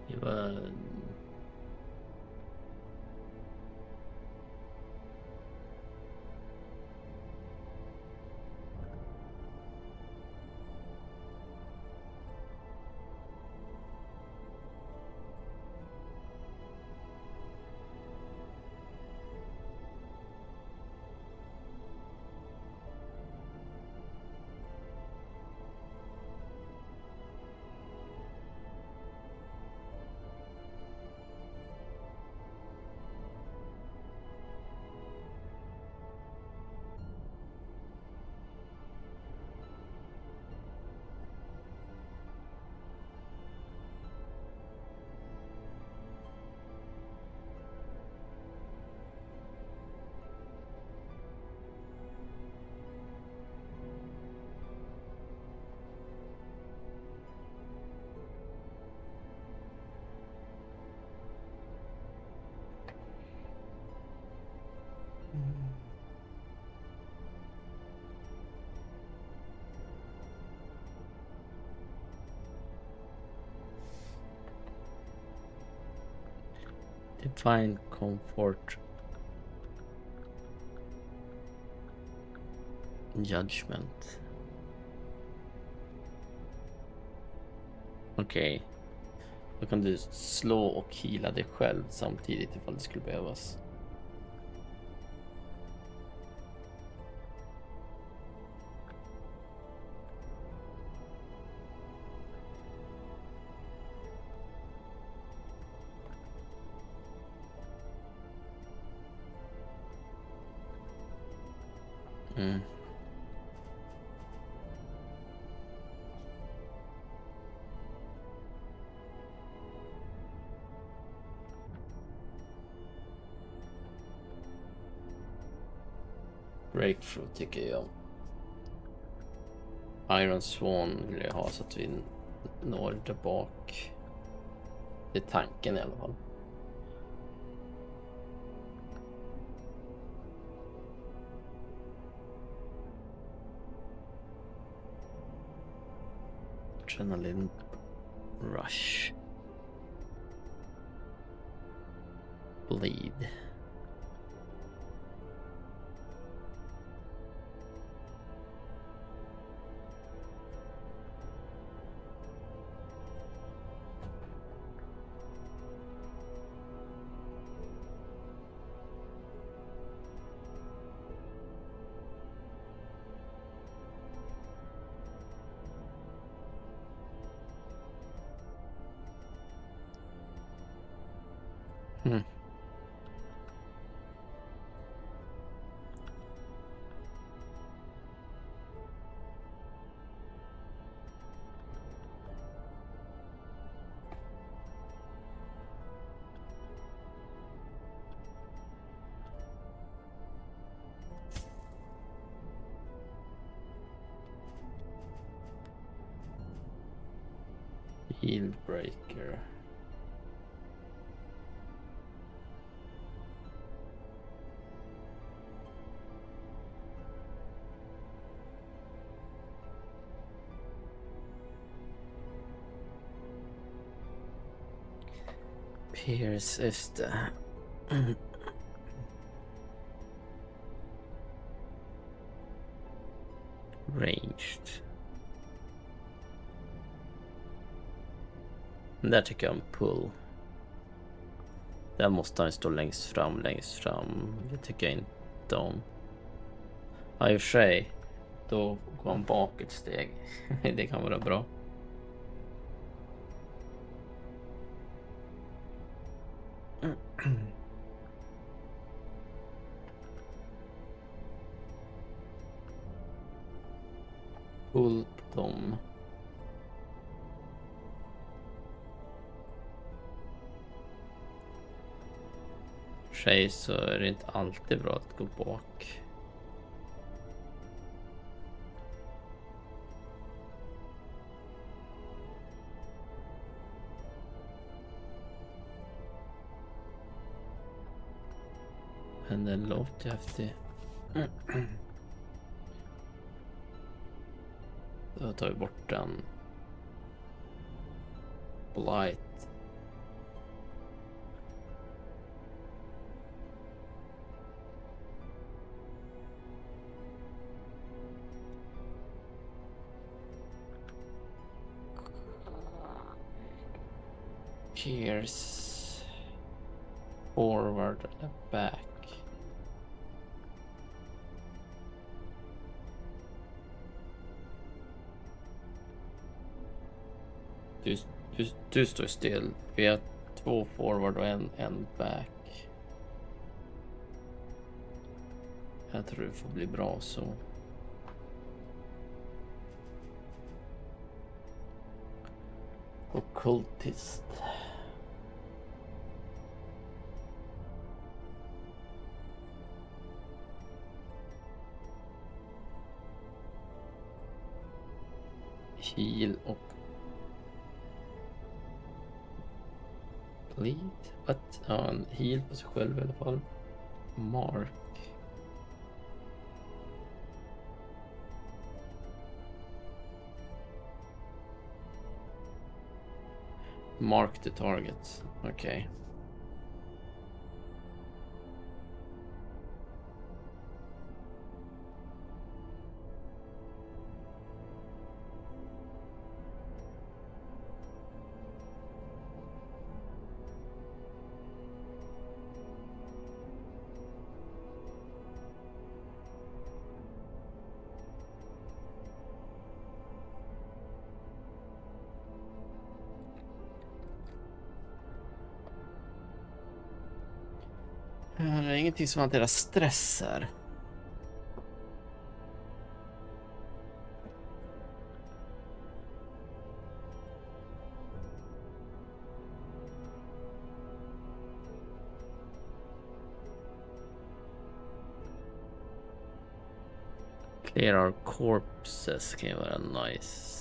Det var... Divine comfort. Judgment. Okej. Då kan du slå och heala dig själv samtidigt ifall det skulle behövas. Mm. Breakthrough tycker jag. Iron Swan vill jag ha så att vi når där bak. Det är tanken i alla fall. Adrenaline rush. Bleed. Hmm. Heal breaker. Pierce is the ranged. Där tycker jag en pull. Där måste han stå längst fram. Det tycker jag inte om. Ja, i och för sig. Då går han bak ett steg. Det kan vara bra. Pull dem. För sig så är det inte alltid bra att gå bak. Men den låter häftig. Då tar vi bort den. Blight. Cheers. Forward and back. Du står still. Vi har 2 forward och en back. Jag tror det får bli bra så. Occultist. Heal och bleed. What? Ja, en heal på sig själv i alla fall. Mark. Mark the target. Okej. ingenting som hanterar stress här. Clear our corpses kan ju vara nice.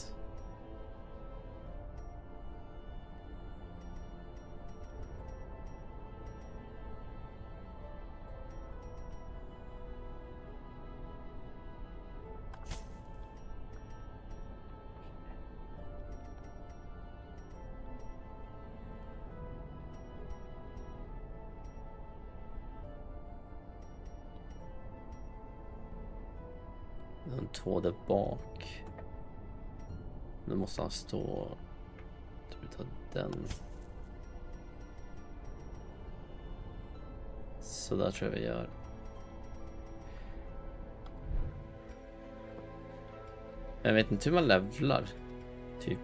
De två där bak. Nu måste han stå. Ska vi ta den? Så där tror jag vi gör. Jag vet inte hur man levlar. Typ.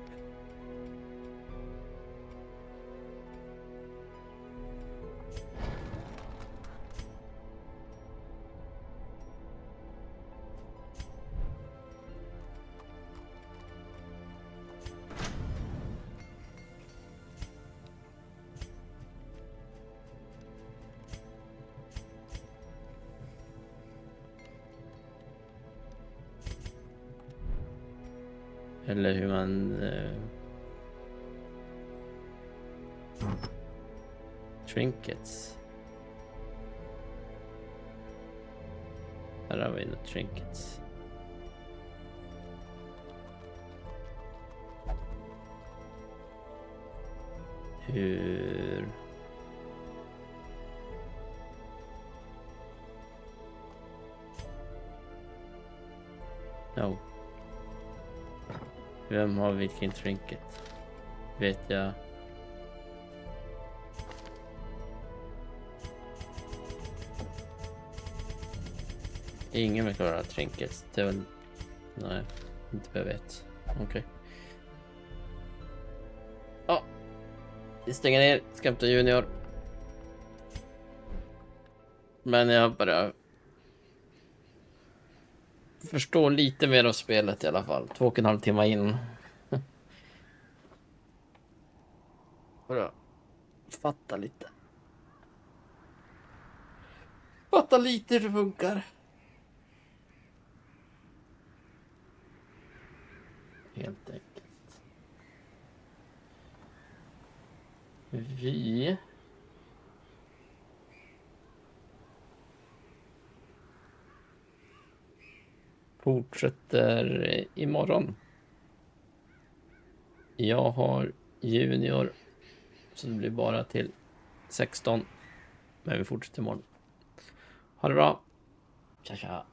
Eller hur man trinkets. Här har vi några trinkets. Hur no. Vem har vilken trinket? Vet jag. Ingen vill klara trinkets. Det är väl... Nej, inte vad jag vet. Okej. Ja. Vi stänger ner Skepta Junior. Men jag bara... förstår lite mer av spelet i alla fall. 2,5 timmar in. Bra. Fatta lite. Fatta lite hur det funkar. Helt enkelt. Vi... fortsätter imorgon. Jag har Junior. Så det blir bara till 16. Men vi fortsätter imorgon. Ha det bra. Tja tja.